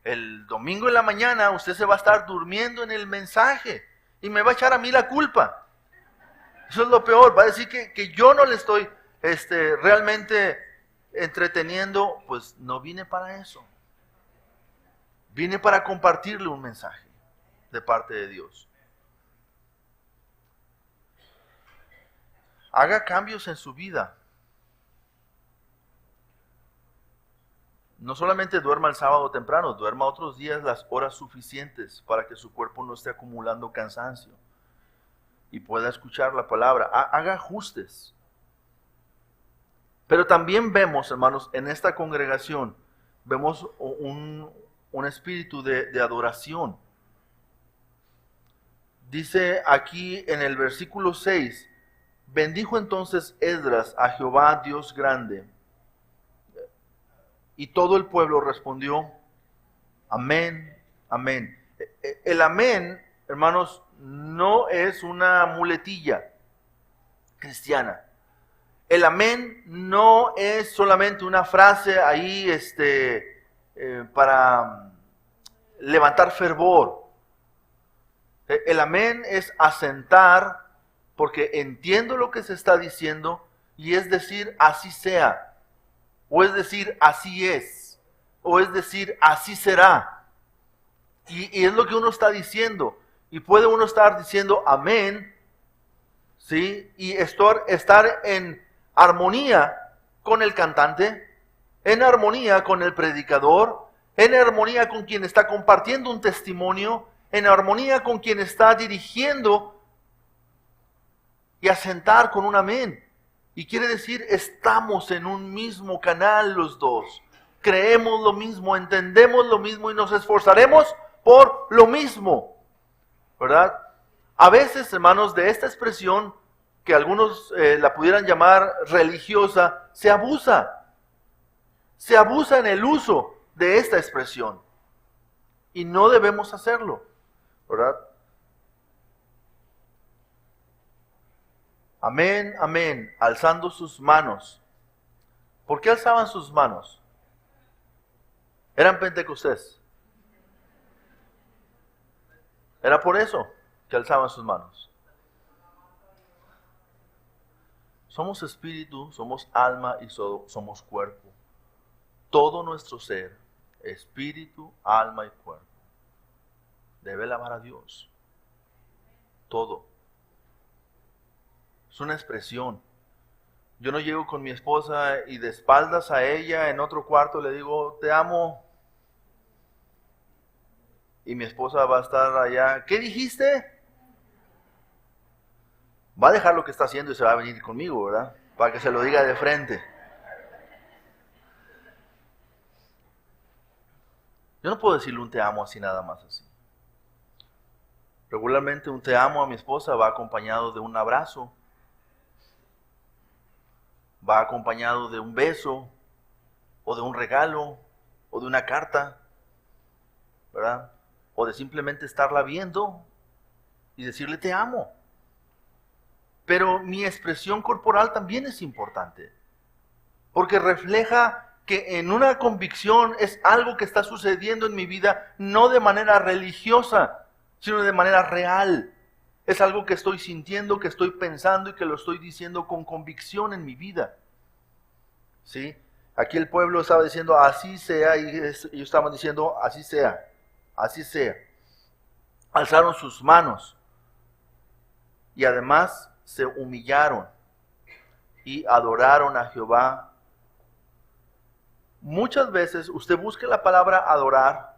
el domingo en la mañana usted se va a estar durmiendo en el mensaje y me va a echar a mí la culpa. Eso es lo peor, va a decir que yo no le estoy realmente entreteniendo. Pues no vine para eso. Vine para compartirle un mensaje de parte de Dios. Haga cambios en su vida. No solamente duerma el sábado temprano, duerma otros días las horas suficientes para que su cuerpo no esté acumulando cansancio y pueda escuchar la palabra. Haga ajustes. Pero también vemos, hermanos, en esta congregación, vemos un espíritu de adoración. Dice aquí en el versículo 6, bendijo entonces Esdras a Jehová Dios grande. Y todo el pueblo respondió, amén, amén. El amén, hermanos, no es una muletilla cristiana. El amén no es solamente una frase ahí para levantar fervor. El amén es asentar porque entiendo lo que se está diciendo y es decir, así sea. O es decir, así es. O es decir, así será. Y es lo que uno está diciendo. Y puede uno estar diciendo amén, ¿sí? Y estar en armonía con el cantante, en armonía con el predicador, en armonía con quien está compartiendo un testimonio, en armonía con quien está dirigiendo y asentar con un amén. Y quiere decir, estamos en un mismo canal los dos. Creemos lo mismo, entendemos lo mismo y nos esforzaremos por lo mismo. ¿Verdad? A veces, hermanos, de esta expresión, que algunos la pudieran llamar religiosa, se abusa. Se abusa en el uso de esta expresión. Y no debemos hacerlo. ¿Verdad? Amén, amén, alzando sus manos. ¿Por qué alzaban sus manos? Eran pentecostés. Era por eso que alzaban sus manos. Somos espíritu, somos alma y somos cuerpo. Todo nuestro ser, espíritu, alma y cuerpo. Debe amar a Dios. Todo. Es una expresión. Yo no llego con mi esposa y de espaldas a ella en otro cuarto le digo, te amo. Y mi esposa va a estar allá. ¿Qué dijiste? Va a dejar lo que está haciendo y se va a venir conmigo, ¿verdad? Para que se lo diga de frente. Yo no puedo decirle un te amo así nada más así. Regularmente un te amo a mi esposa va acompañado de un abrazo, va acompañado de un beso, o de un regalo, o de una carta, ¿verdad? O de simplemente estarla viendo y decirle te amo. Pero mi expresión corporal también es importante, porque refleja que en una convicción es algo que está sucediendo en mi vida, no de manera religiosa, sino de manera real. Es algo que estoy sintiendo, que estoy pensando y que lo estoy diciendo con convicción en mi vida. ¿Sí? Aquí el pueblo estaba diciendo, así sea, y ellos estaban diciendo, así sea, así sea. Alzaron sus manos y además se humillaron y adoraron a Jehová. Muchas veces usted busque la palabra adorar,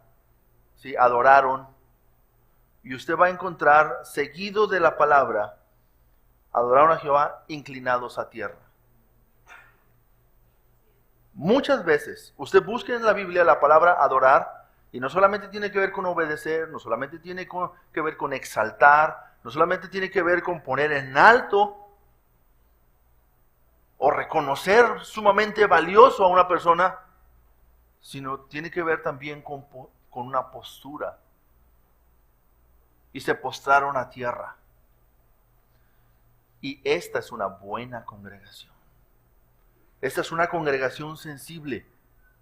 ¿sí? Adoraron, y usted va a encontrar seguido de la palabra, adoraron a Jehová inclinados a tierra. Muchas veces usted busque en la Biblia la palabra adorar, y no solamente tiene que ver con obedecer, no solamente tiene que ver con exaltar, no solamente tiene que ver con poner en alto o reconocer sumamente valioso a una persona, sino tiene que ver también con una postura. Y se postraron a tierra. Y esta es una buena congregación. Esta es una congregación sensible,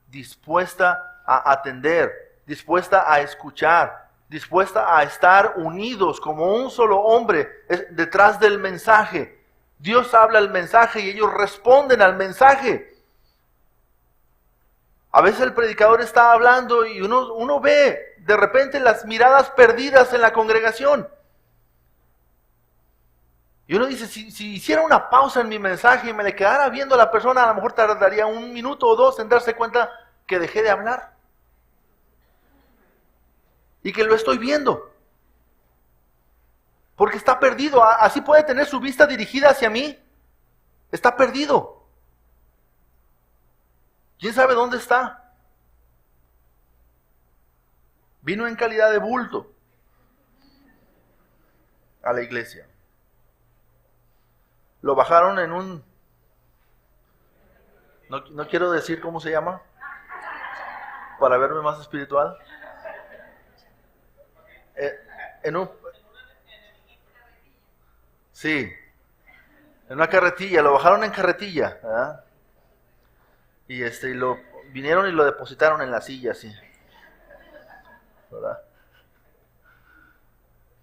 dispuesta a atender, dispuesta a escuchar, dispuesta a estar unidos como un solo hombre detrás del mensaje. Dios habla el mensaje y ellos responden al mensaje. A veces el predicador está hablando y uno ve de repente las miradas perdidas en la congregación. Y uno dice, si hiciera una pausa en mi mensaje y me le quedara viendo a la persona, a lo mejor tardaría 1 minuto o 2 en darse cuenta que dejé de hablar. Y que lo estoy viendo. Porque está perdido. Así puede tener su vista dirigida hacia mí. Está perdido. ¿Quién sabe dónde está? Vino en calidad de bulto a la iglesia. Lo bajaron en un... No quiero decir cómo se llama, para verme más espiritual. En un... Sí, en una carretilla, lo bajaron en carretilla, ¿verdad? Y lo vinieron y lo depositaron en la silla, así, ¿verdad?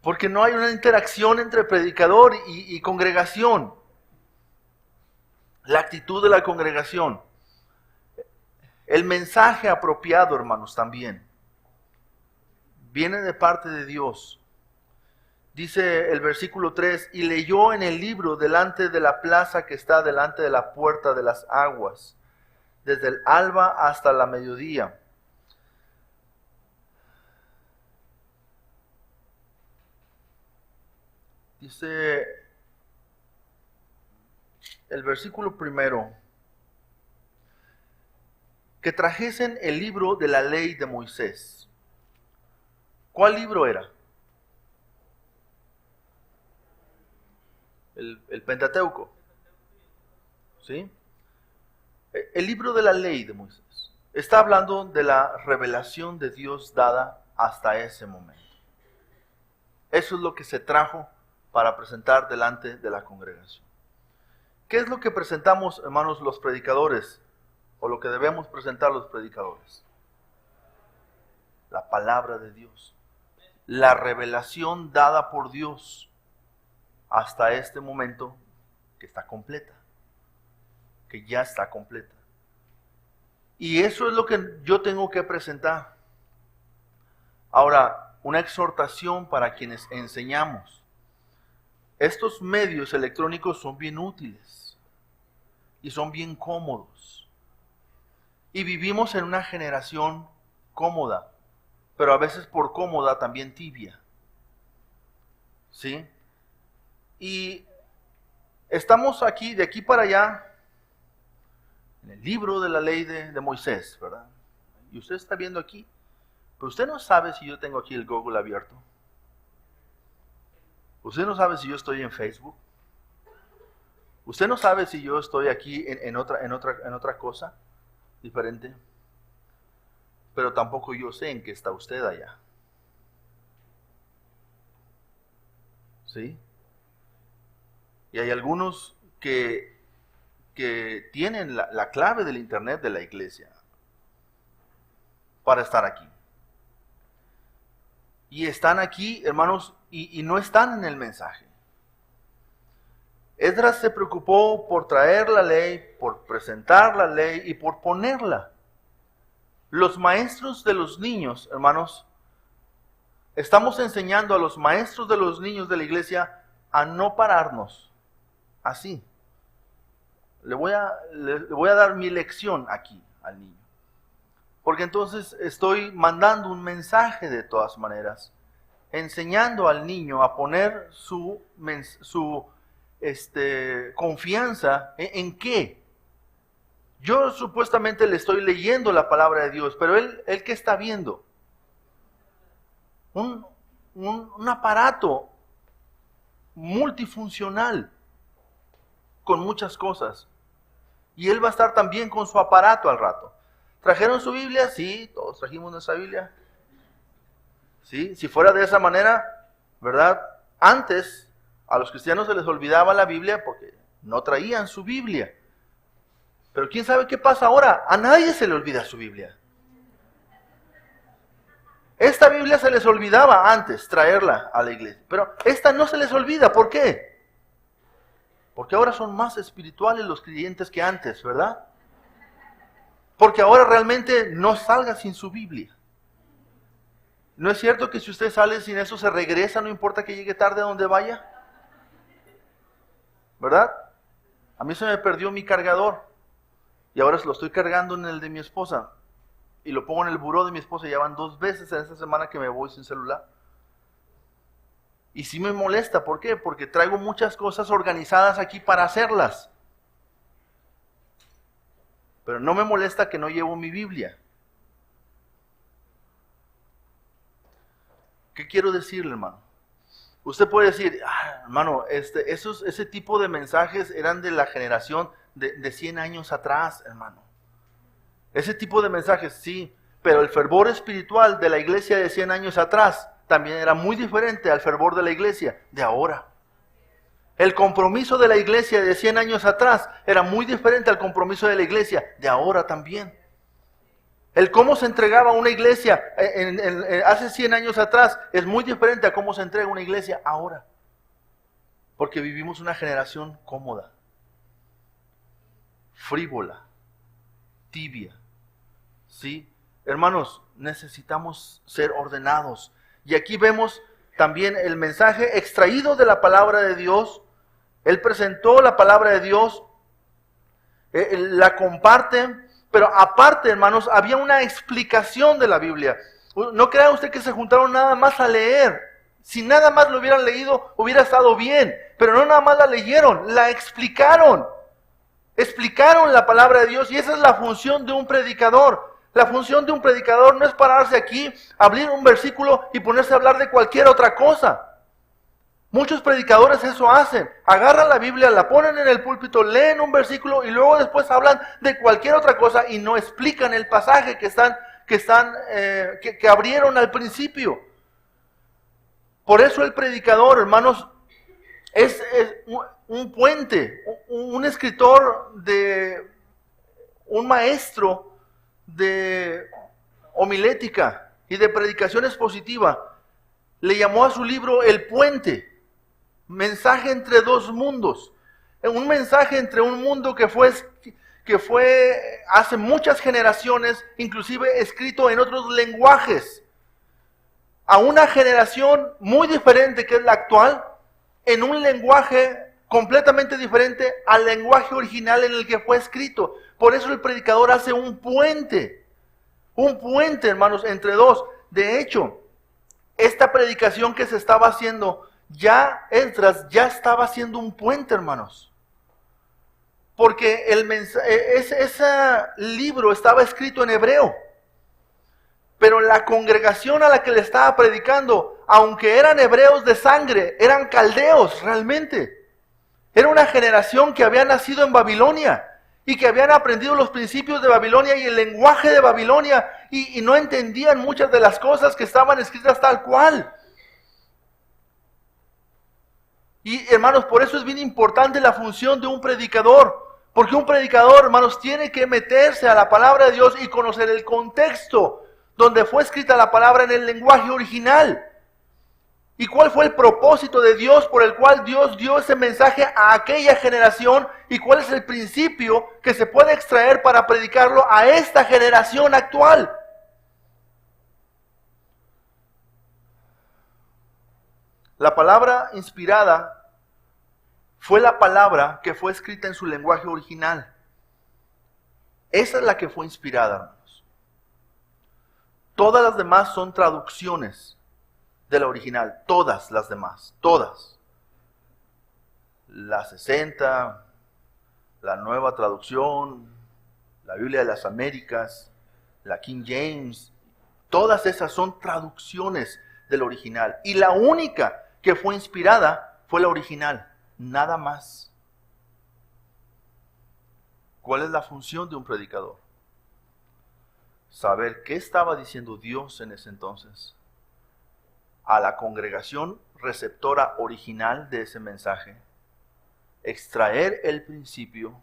Porque no hay una interacción entre predicador y congregación. La actitud de la congregación. El mensaje apropiado, hermanos, también viene de parte de Dios. Dice el versículo 3, y leyó en el libro delante de la plaza que está delante de la puerta de las aguas, desde el alba hasta la mediodía. Dice el versículo primero, que trajesen el libro de la ley de Moisés. ¿Cuál libro era? El Pentateuco. ¿Sí? El libro de la ley de Moisés. Está hablando de la revelación de Dios dada hasta ese momento. Eso es lo que se trajo para presentar delante de la congregación. ¿Qué es lo que presentamos, hermanos, los predicadores? O lo que debemos presentar los predicadores. La palabra de Dios. La revelación dada por Dios hasta este momento que está completa. Que ya está completa. Y eso es lo que yo tengo que presentar. Ahora, una exhortación para quienes enseñamos. Estos medios electrónicos son bien útiles y son bien cómodos. Y vivimos en una generación cómoda, pero a veces por cómoda también tibia. ¿Sí? Y estamos aquí, de aquí para allá, en el libro de la ley de Moisés, ¿verdad? Y usted está viendo aquí, pero usted no sabe si yo tengo aquí el Google abierto. Usted no sabe si yo estoy en Facebook. Usted no sabe si yo estoy aquí en otra cosa diferente. Pero tampoco yo sé en qué está usted allá. ¿Sí? Y hay algunos que tienen la clave del internet de la iglesia para estar aquí. Y están aquí, hermanos, y no están en el mensaje. Esdras se preocupó por traer la ley, por presentar la ley y por ponerla. Los maestros de los niños, hermanos, estamos enseñando a los maestros de los niños de la iglesia a no pararnos así. Le voy a dar mi lección aquí al niño. Porque entonces estoy mandando un mensaje de todas maneras, enseñando al niño a poner su confianza ¿en qué? Yo supuestamente le estoy leyendo la palabra de Dios, pero él ¿qué está viendo? Un aparato multifuncional con muchas cosas. Y él va a estar también con su aparato al rato. ¿Trajeron su Biblia? Sí, todos trajimos nuestra Biblia. ¿Sí? Si fuera de esa manera, ¿verdad? Antes a los cristianos se les olvidaba la Biblia porque no traían su Biblia. Pero ¿quién sabe qué pasa ahora? A nadie se le olvida su Biblia. Esta Biblia se les olvidaba antes traerla a la iglesia, pero esta no se les olvida. ¿Por qué? Porque ahora son más espirituales los creyentes que antes, ¿verdad? Porque ahora realmente no salga sin su Biblia. ¿No es cierto que si usted sale sin eso se regresa, no importa que llegue tarde a donde vaya? ¿Verdad? A mí se me perdió mi cargador y ahora lo estoy cargando en el de mi esposa y lo pongo en el buró de mi esposa. Ya van 2 veces en esta semana que me voy sin celular. Y sí me molesta, ¿por qué? Porque traigo muchas cosas organizadas aquí para hacerlas. Pero no me molesta que no llevo mi Biblia. ¿Qué quiero decirle, hermano? Usted puede decir, hermano, ese tipo de mensajes eran de la generación de 100 años atrás, hermano. Ese tipo de mensajes, sí, pero el fervor espiritual de la iglesia de 100 años atrás también era muy diferente al fervor de la iglesia de ahora. El compromiso de la iglesia de 100 años atrás era muy diferente al compromiso de la iglesia de ahora también. El cómo se entregaba una iglesia hace 100 años atrás es muy diferente a cómo se entrega una iglesia ahora. Porque vivimos una generación cómoda, frívola, tibia. ¿Sí? Hermanos, necesitamos ser ordenados. Y aquí vemos también el mensaje extraído de la palabra de Dios. Él presentó la palabra de Dios, la comparte, pero aparte, hermanos, había una explicación de la Biblia. No crea usted que se juntaron nada más a leer. Si nada más lo hubieran leído, hubiera estado bien. Pero no nada más la leyeron, la explicaron. Explicaron la palabra de Dios y esa es la función de un predicador. La función de un predicador no es pararse aquí, abrir un versículo y ponerse a hablar de cualquier otra cosa. Muchos predicadores eso hacen, agarran la Biblia, la ponen en el púlpito, leen un versículo y luego después hablan de cualquier otra cosa y no explican el pasaje que abrieron al principio. Por eso el predicador, hermanos, es un puente, un escritor, un maestro de homilética y de predicación expositiva. Le llamó a su libro El Puente. Mensaje entre dos mundos. Un mensaje entre un mundo que fue hace muchas generaciones, inclusive escrito en otros lenguajes. a una generación muy diferente que es la actual, en un lenguaje completamente diferente al lenguaje original en el que fue escrito. Por eso el predicador hace un puente, hermanos, entre dos. De hecho, esta predicación que se estaba haciendo, Esdras ya estaba haciendo un puente, hermanos. Porque ese libro estaba escrito en hebreo. Pero la congregación a la que le estaba predicando, aunque eran hebreos de sangre, eran caldeos realmente. Era una generación que había nacido en Babilonia y que habían aprendido los principios de Babilonia y el lenguaje de Babilonia y no entendían muchas de las cosas que estaban escritas tal cual. Y hermanos, por eso es bien importante la función de un predicador. Porque un predicador, hermanos, tiene que meterse a la palabra de Dios y conocer el contexto donde fue escrita la palabra en el lenguaje original. ¿Y cuál fue el propósito de Dios por el cual Dios dio ese mensaje a aquella generación? ¿Y cuál es el principio que se puede extraer para predicarlo a esta generación actual? La palabra inspirada fue la palabra que fue escrita en su lenguaje original. Esa es la que fue inspirada, hermanos. Todas las demás son traducciones de la original. Todas las demás, todas. La 60, la Nueva Traducción, la Biblia de las Américas, la King James, todas esas son traducciones del original. Y la única que fue inspirada fue la original, nada más. ¿Cuál es la función de un predicador? Saber qué estaba diciendo Dios en ese entonces a la congregación receptora original de ese mensaje, extraer el principio,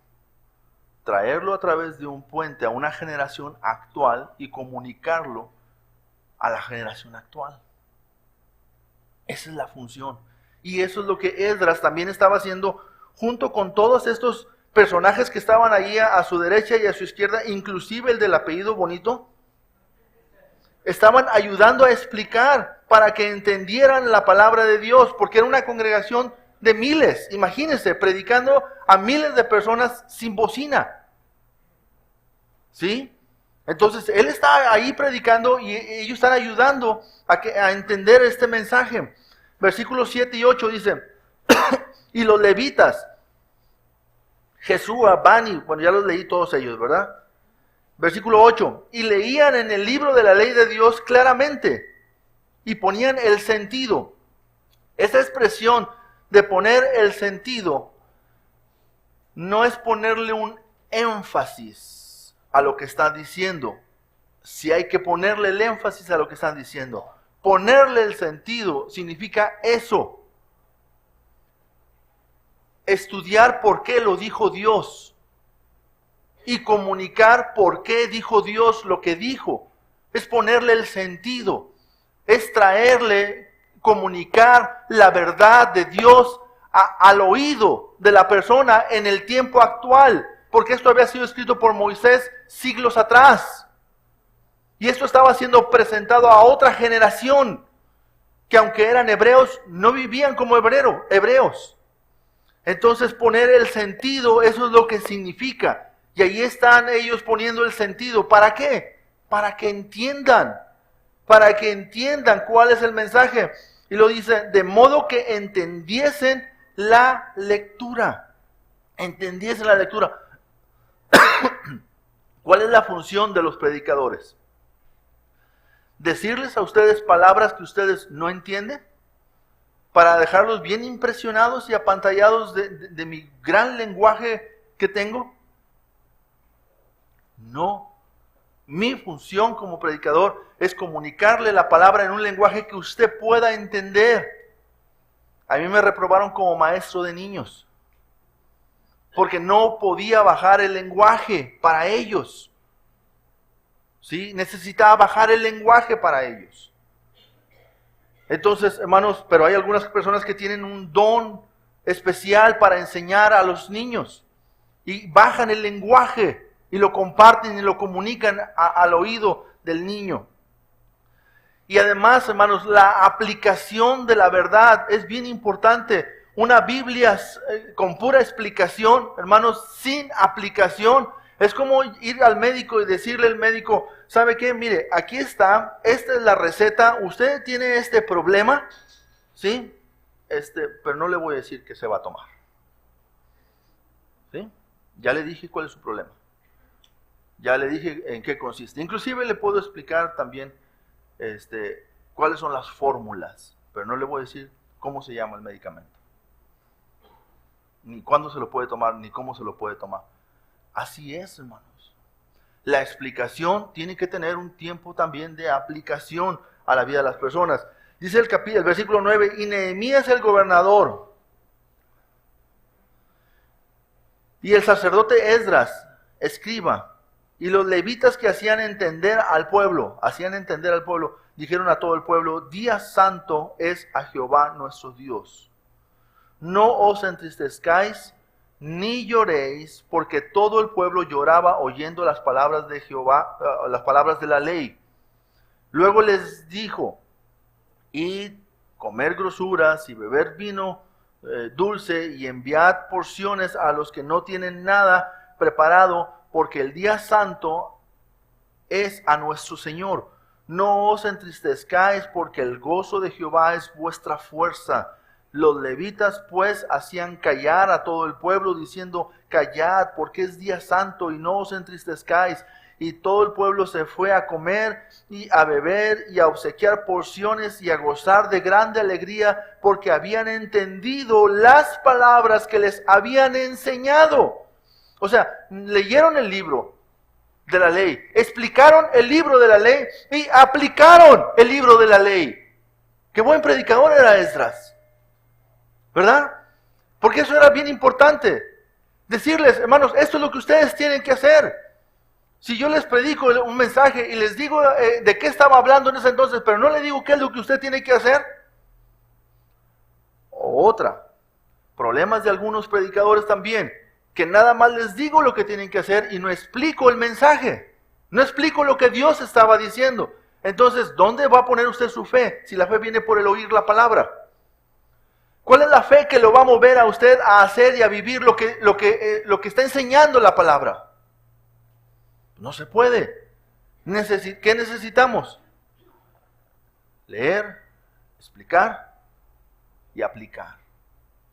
traerlo a través de un puente a una generación actual y comunicarlo a la generación actual. Esa es la función. Y eso es lo que Esdras también estaba haciendo junto con todos estos personajes que estaban allí a su derecha y a su izquierda, inclusive el del apellido bonito. Estaban ayudando a explicar para que entendieran la palabra de Dios, porque era una congregación de miles, imagínense, predicando a miles de personas sin bocina. ¿Sí? Entonces, él está ahí predicando y ellos están ayudando a entender este mensaje. Versículos 7 y 8 dice, y los levitas, Jesúa, Bani, bueno, ya los leí todos ellos, ¿verdad? Versículo 8, y leían en el libro de la ley de Dios claramente, y ponían el sentido. Esa expresión de poner el sentido, no es ponerle un énfasis a lo que están diciendo. Si hay que ponerle el énfasis a lo que están diciendo. Ponerle el sentido significa eso. Estudiar por qué lo dijo Dios y comunicar por qué dijo Dios lo que dijo. Es ponerle el sentido, es traerle, comunicar la verdad de Dios al oído de la persona en el tiempo actual, porque esto había sido escrito por Moisés siglos atrás. Y esto estaba siendo presentado a otra generación, que aunque eran hebreos, no vivían como hebreos. Entonces poner el sentido, eso es lo que significa. Y ahí están ellos poniendo el sentido. ¿Para qué? Para que entiendan cuál es el mensaje. Y lo dice, de modo que entendiesen la lectura. Entendiesen la lectura. ¿Cuál es la función de los predicadores? ¿Decirles a ustedes palabras que ustedes no entienden? ¿Para dejarlos bien impresionados y apantallados de mi gran lenguaje que tengo? No. Mi función como predicador es comunicarle la palabra en un lenguaje que usted pueda entender. A mí me reprobaron como maestro de niños, porque no podía bajar el lenguaje para ellos. ¿Sí? Necesitaba bajar el lenguaje para ellos. Entonces, hermanos, pero hay algunas personas que tienen un don especial para enseñar a los niños y bajan el lenguaje y lo comparten y lo comunican al oído del niño. Y además, hermanos, la aplicación de la verdad es bien importante. Una Biblia con pura explicación, hermanos, sin aplicación, es como ir al médico y decirle al médico, ¿sabe qué? Mire, aquí está, esta es la receta, usted tiene este problema, ¿sí? Pero no le voy a decir qué se va a tomar. ¿Sí? Ya le dije cuál es su problema. Ya le dije en qué consiste. Inclusive le puedo explicar también cuáles son las fórmulas, pero no le voy a decir cómo se llama el medicamento. Ni cuándo se lo puede tomar, ni cómo se lo puede tomar. Así es, hermanos. La explicación tiene que tener un tiempo también de aplicación a la vida de las personas. Dice el versículo 9, y Nehemías el gobernador, y el sacerdote Esdras, escriba, y los levitas que hacían entender al pueblo, dijeron a todo el pueblo, día santo es a Jehová nuestro Dios. No os entristezcáis, ni lloréis, porque todo el pueblo lloraba oyendo las palabras de Jehová, las palabras de la ley. Luego les dijo, id, comer grosuras y beber vino dulce, y enviad porciones a los que no tienen nada preparado, porque el día santo es a nuestro Señor. No os entristezcáis, porque el gozo de Jehová es vuestra fuerza. Los levitas pues hacían callar a todo el pueblo, diciendo, callad, porque es día santo, y no os entristezcáis. Y todo el pueblo se fue a comer y a beber y a obsequiar porciones y a gozar de grande alegría, porque habían entendido las palabras que les habían enseñado. O sea, leyeron el libro de la ley, explicaron el libro de la ley y aplicaron el libro de la ley. Qué buen predicador era Esdras, ¿verdad? Porque eso era bien importante. Decirles, hermanos, esto es lo que ustedes tienen que hacer. Si yo les predico un mensaje y les digo de qué estaba hablando en ese entonces, pero no le digo qué es lo que usted tiene que hacer. Otra, problemas de algunos predicadores también, que nada más les digo lo que tienen que hacer y no explico el mensaje. No explico lo que Dios estaba diciendo. Entonces, ¿dónde va a poner usted su fe si la fe viene por el oír la palabra? ¿Cuál es la fe que lo va a mover a usted a hacer y a vivir lo que está enseñando la palabra? No se puede. ¿Qué necesitamos? Leer, explicar y aplicar.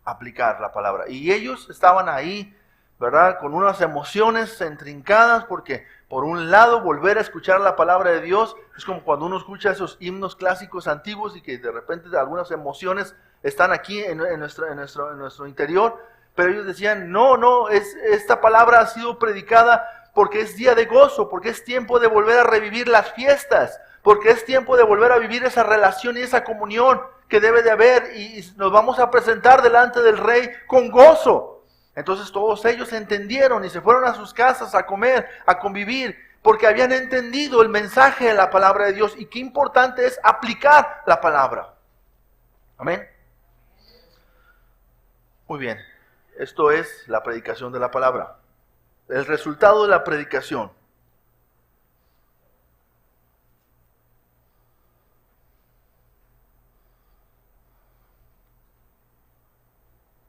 Aplicar la palabra. Y ellos estaban ahí, ¿verdad? Con unas emociones entrincadas, porque por un lado volver a escuchar la palabra de Dios es como cuando uno escucha esos himnos clásicos antiguos y que de repente algunas emociones están aquí en nuestro interior, pero ellos decían, no, esta palabra ha sido predicada porque es día de gozo, porque es tiempo de volver a revivir las fiestas, porque es tiempo de volver a vivir esa relación y esa comunión que debe de haber, y nos vamos a presentar delante del Rey con gozo. Entonces todos ellos entendieron y se fueron a sus casas a comer, a convivir, porque habían entendido el mensaje de la palabra de Dios, y qué importante es aplicar la palabra. Amén. Muy bien, esto es la predicación de la palabra. El resultado de la predicación.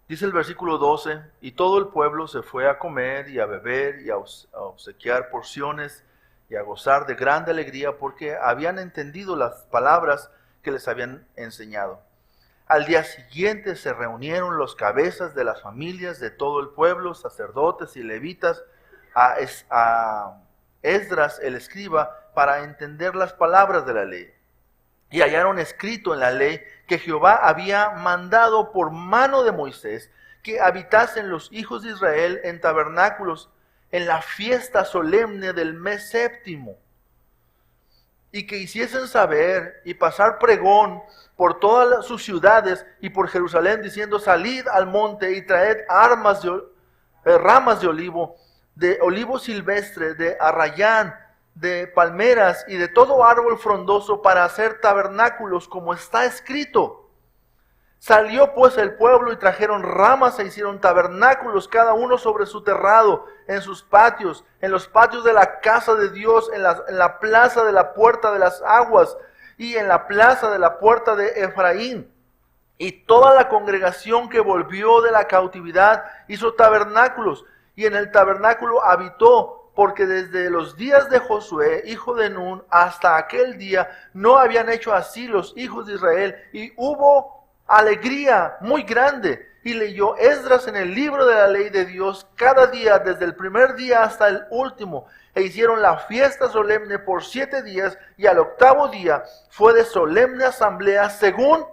Dice el versículo 12, y todo el pueblo se fue a comer y a beber y a obsequiar porciones y a gozar de grande alegría, porque habían entendido las palabras que les habían enseñado. Al día siguiente se reunieron los cabezas de las familias de todo el pueblo, sacerdotes y levitas, a Esdras el escriba, para entender las palabras de la ley. Y hallaron escrito en la ley que Jehová había mandado por mano de Moisés que habitasen los hijos de Israel en tabernáculos en la fiesta solemne del mes séptimo, y que hiciesen saber y pasar pregón por todas sus ciudades y por Jerusalén, diciendo, salid al monte y traed ramas de olivo silvestre, de arrayán, de palmeras y de todo árbol frondoso para hacer tabernáculos, como está escrito. Salió pues el pueblo y trajeron ramas e hicieron tabernáculos, cada uno sobre su terrado, en sus patios, en los patios de la casa de Dios, en la plaza de la puerta de las aguas, y en la plaza de la puerta de Efraín. Y toda la congregación que volvió de la cautividad hizo tabernáculos, y en el tabernáculo habitó, porque desde los días de Josué, hijo de Nun, hasta aquel día no habían hecho así los hijos de Israel, y hubo alegría muy grande. Y leyó Esdras en el libro de la ley de Dios cada día, desde el primer día hasta el último, e hicieron la fiesta solemne por 7 días, y al 8º día fue de solemne asamblea según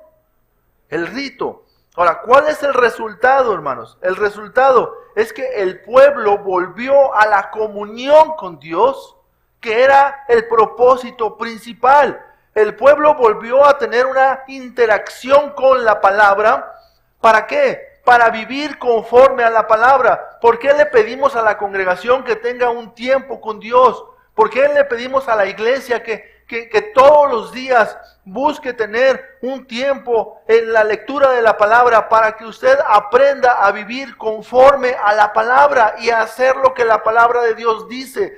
el rito. Ahora, ¿cuál es el resultado, hermanos? El resultado es que el pueblo volvió a la comunión con Dios, que era el propósito principal. El pueblo volvió a tener una interacción con la palabra. ¿Para qué? Para vivir conforme a la palabra. ¿Por qué le pedimos a la congregación que tenga un tiempo con Dios? ¿Por qué le pedimos a la iglesia que todos los días busque tener un tiempo en la lectura de la palabra, para que usted aprenda a vivir conforme a la palabra y a hacer lo que la palabra de Dios dice?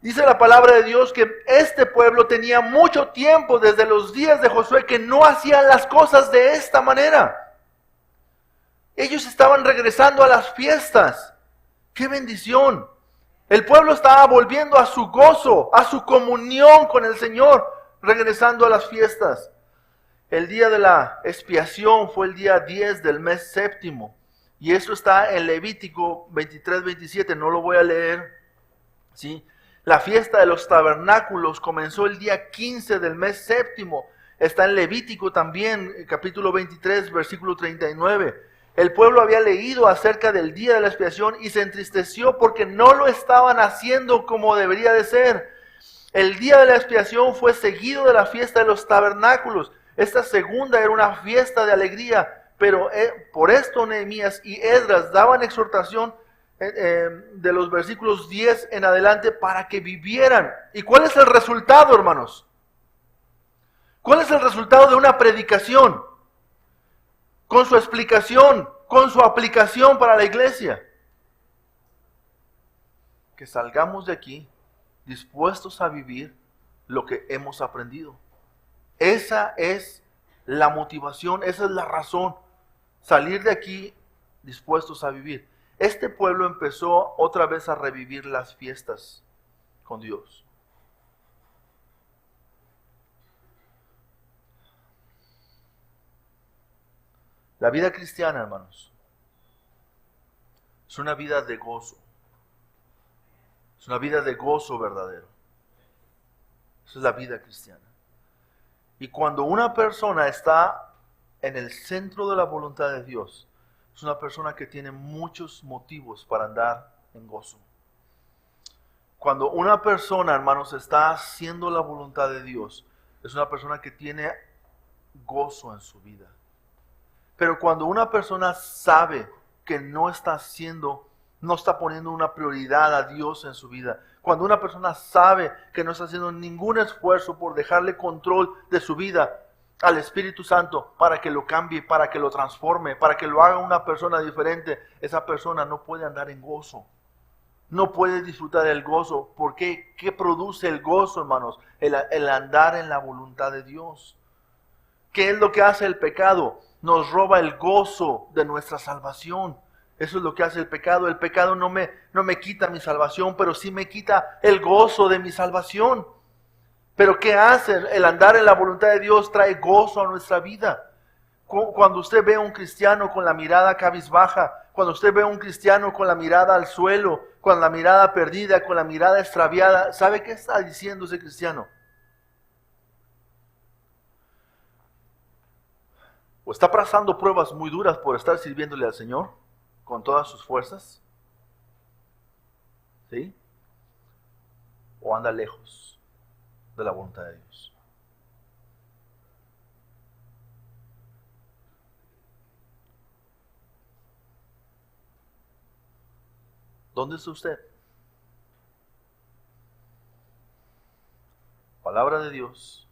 Dice la palabra de Dios que este pueblo tenía mucho tiempo desde los días de Josué que no hacían las cosas de esta manera. Ellos estaban regresando a las fiestas. ¡Qué bendición! El pueblo estaba volviendo a su gozo, a su comunión con el Señor, regresando a las fiestas. El día de la expiación fue el día 10 del mes séptimo. Y eso está en Levítico 23-27, no lo voy a leer. ¿Sí? La fiesta de los tabernáculos comenzó el día 15 del mes séptimo. Está en Levítico también, capítulo 23, versículo 39. El pueblo había leído acerca del día de la expiación y se entristeció porque no lo estaban haciendo como debería de ser. El día de la expiación fue seguido de la fiesta de los tabernáculos. Esta segunda era una fiesta de alegría, pero por esto Nehemías y Esdras daban exhortación de los versículos 10 en adelante para que vivieran. ¿Y cuál es el resultado, hermanos? ¿Cuál es el resultado de una predicación? Con su explicación, con su aplicación para la iglesia. Que salgamos de aquí dispuestos a vivir lo que hemos aprendido. Esa es la motivación, esa es la razón. Salir de aquí dispuestos a vivir. Este pueblo empezó otra vez a revivir las fiestas con Dios. La vida cristiana, hermanos, es una vida de gozo. Es una vida de gozo verdadero. Esa es la vida cristiana. Y cuando una persona está en el centro de la voluntad de Dios, es una persona que tiene muchos motivos para andar en gozo. Cuando una persona, hermanos, está haciendo la voluntad de Dios, es una persona que tiene gozo en su vida. Pero cuando una persona sabe que no está poniendo una prioridad a Dios en su vida, cuando una persona sabe que no está haciendo ningún esfuerzo por dejarle control de su vida al Espíritu Santo para que lo cambie, para que lo transforme, para que lo haga una persona diferente, esa persona no puede andar en gozo. No puede disfrutar el gozo. ¿Por qué? ¿Qué produce el gozo, hermanos? El andar en la voluntad de Dios. ¿Qué es lo que hace el pecado? Nos roba el gozo de nuestra salvación. Eso es lo que hace el pecado. El pecado no me quita mi salvación, pero sí me quita el gozo de mi salvación. Pero ¿qué hace? El andar en la voluntad de Dios trae gozo a nuestra vida. Cuando usted ve a un cristiano con la mirada cabizbaja, cuando usted ve a un cristiano con la mirada al suelo, con la mirada perdida, con la mirada extraviada, ¿sabe qué está diciendo ese cristiano? ¿O está pasando pruebas muy duras por estar sirviéndole al Señor con todas sus fuerzas? ¿Sí? ¿O anda lejos de la voluntad de Dios? ¿Dónde está usted? Palabra de Dios,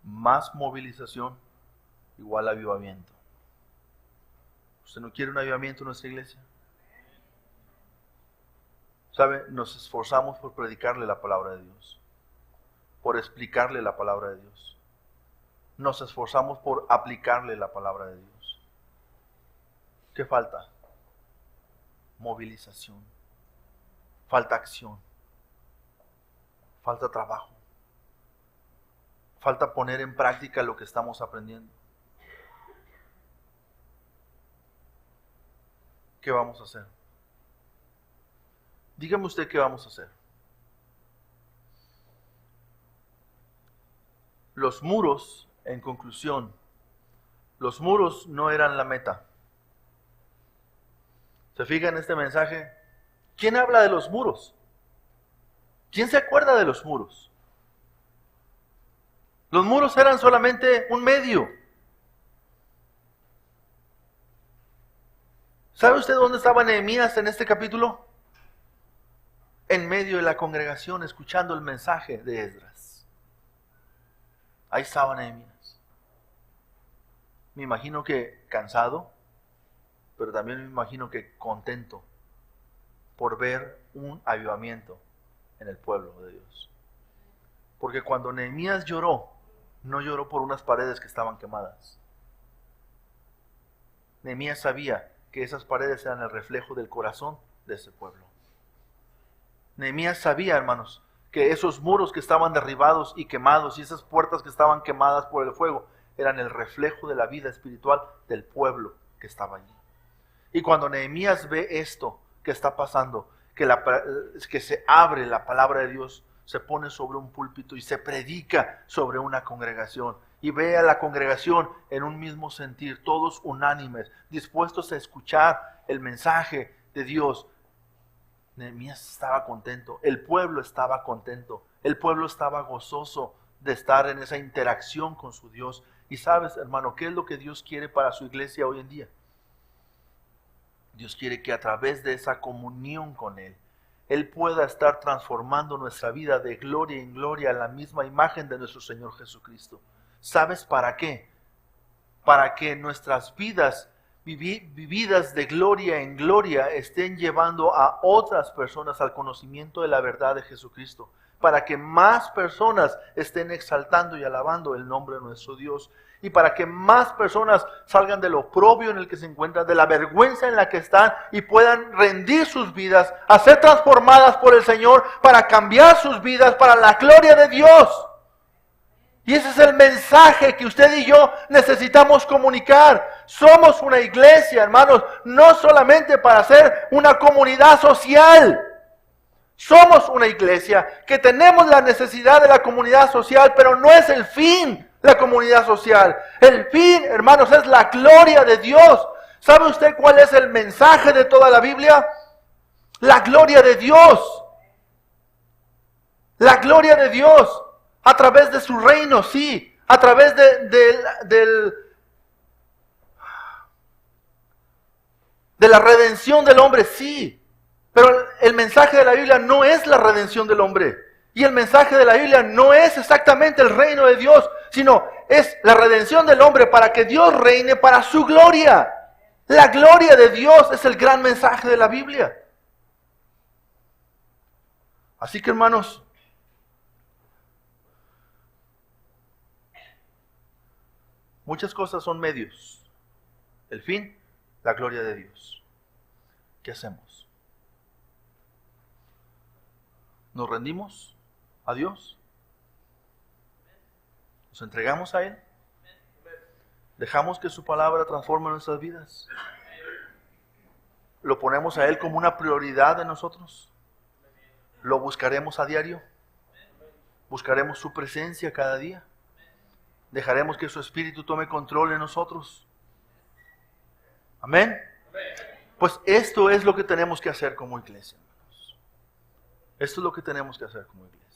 más movilización, igual avivamiento. ¿Usted no quiere un avivamiento en nuestra iglesia? ¿Sabe? Nos esforzamos por predicarle la palabra de Dios. por explicarle la palabra de Dios. Nos esforzamos por aplicarle la palabra de Dios. ¿Qué falta? Movilización. Falta acción. Falta trabajo. Falta poner en práctica lo que estamos aprendiendo. ¿Qué vamos a hacer? Dígame usted qué vamos a hacer. Los muros, en conclusión, los muros no eran la meta. ¿Se fija en este mensaje? ¿Quién habla de los muros? ¿Quién se acuerda de los muros? Los muros eran solamente un medio. ¿Sabe usted dónde estaba Nehemías en este capítulo? En medio de la congregación, escuchando el mensaje de Esdras. Ahí estaba Nehemías. Me imagino que cansado, pero también me imagino que contento por ver un avivamiento en el pueblo de Dios. Porque cuando Nehemías lloró, no lloró por unas paredes que estaban quemadas. Nehemías sabía que esas paredes eran el reflejo del corazón de ese pueblo. Nehemías sabía, hermanos, que esos muros que estaban derribados y quemados y esas puertas que estaban quemadas por el fuego eran el reflejo de la vida espiritual del pueblo que estaba allí. Y cuando Nehemías ve esto que está pasando, que se abre la palabra de Dios, se pone sobre un púlpito y se predica sobre una congregación. Y ve a la congregación en un mismo sentir, todos unánimes, dispuestos a escuchar el mensaje de Dios. Nehemías estaba contento, el pueblo estaba contento, el pueblo estaba gozoso de estar en esa interacción con su Dios. Y sabes, hermano, ¿qué es lo que Dios quiere para su iglesia hoy en día? Dios quiere que a través de esa comunión con Él, Él pueda estar transformando nuestra vida de gloria en gloria a la misma imagen de nuestro Señor Jesucristo. ¿Sabes para qué? Para que nuestras vidas vividas de gloria en gloria estén llevando a otras personas al conocimiento de la verdad de Jesucristo. Para que más personas estén exaltando y alabando el nombre de nuestro Dios. Y para que más personas salgan del oprobio en el que se encuentran, de la vergüenza en la que están y puedan rendir sus vidas, a ser transformadas por el Señor para cambiar sus vidas para la gloria de Dios. Y ese es el mensaje que usted y yo necesitamos comunicar. Somos una iglesia, hermanos, no solamente para ser una comunidad social. Somos una iglesia que tenemos la necesidad de la comunidad social, pero no es el fin la comunidad social. El fin, hermanos, es la gloria de Dios. ¿Sabe usted cuál es el mensaje de toda la Biblia? La gloria de Dios. La gloria de Dios. A través de su reino, sí. A través de la redención del hombre, sí. Pero el mensaje de la Biblia no es la redención del hombre. Y el mensaje de la Biblia no es exactamente el reino de Dios, sino es la redención del hombre para que Dios reine para su gloria. La gloria de Dios es el gran mensaje de la Biblia. Así que, hermanos, muchas cosas son medios. El fin, la gloria de Dios. ¿Qué hacemos? ¿Nos rendimos a Dios? ¿Nos entregamos a Él? ¿Dejamos que su palabra transforme nuestras vidas? ¿Lo ponemos a Él como una prioridad de nosotros? ¿Lo buscaremos a diario? ¿Buscaremos su presencia cada día? ¿Dejaremos que su Espíritu tome control en nosotros? ¿Amén? Pues esto es lo que tenemos que hacer como iglesia, hermanos. Esto es lo que tenemos que hacer como iglesia.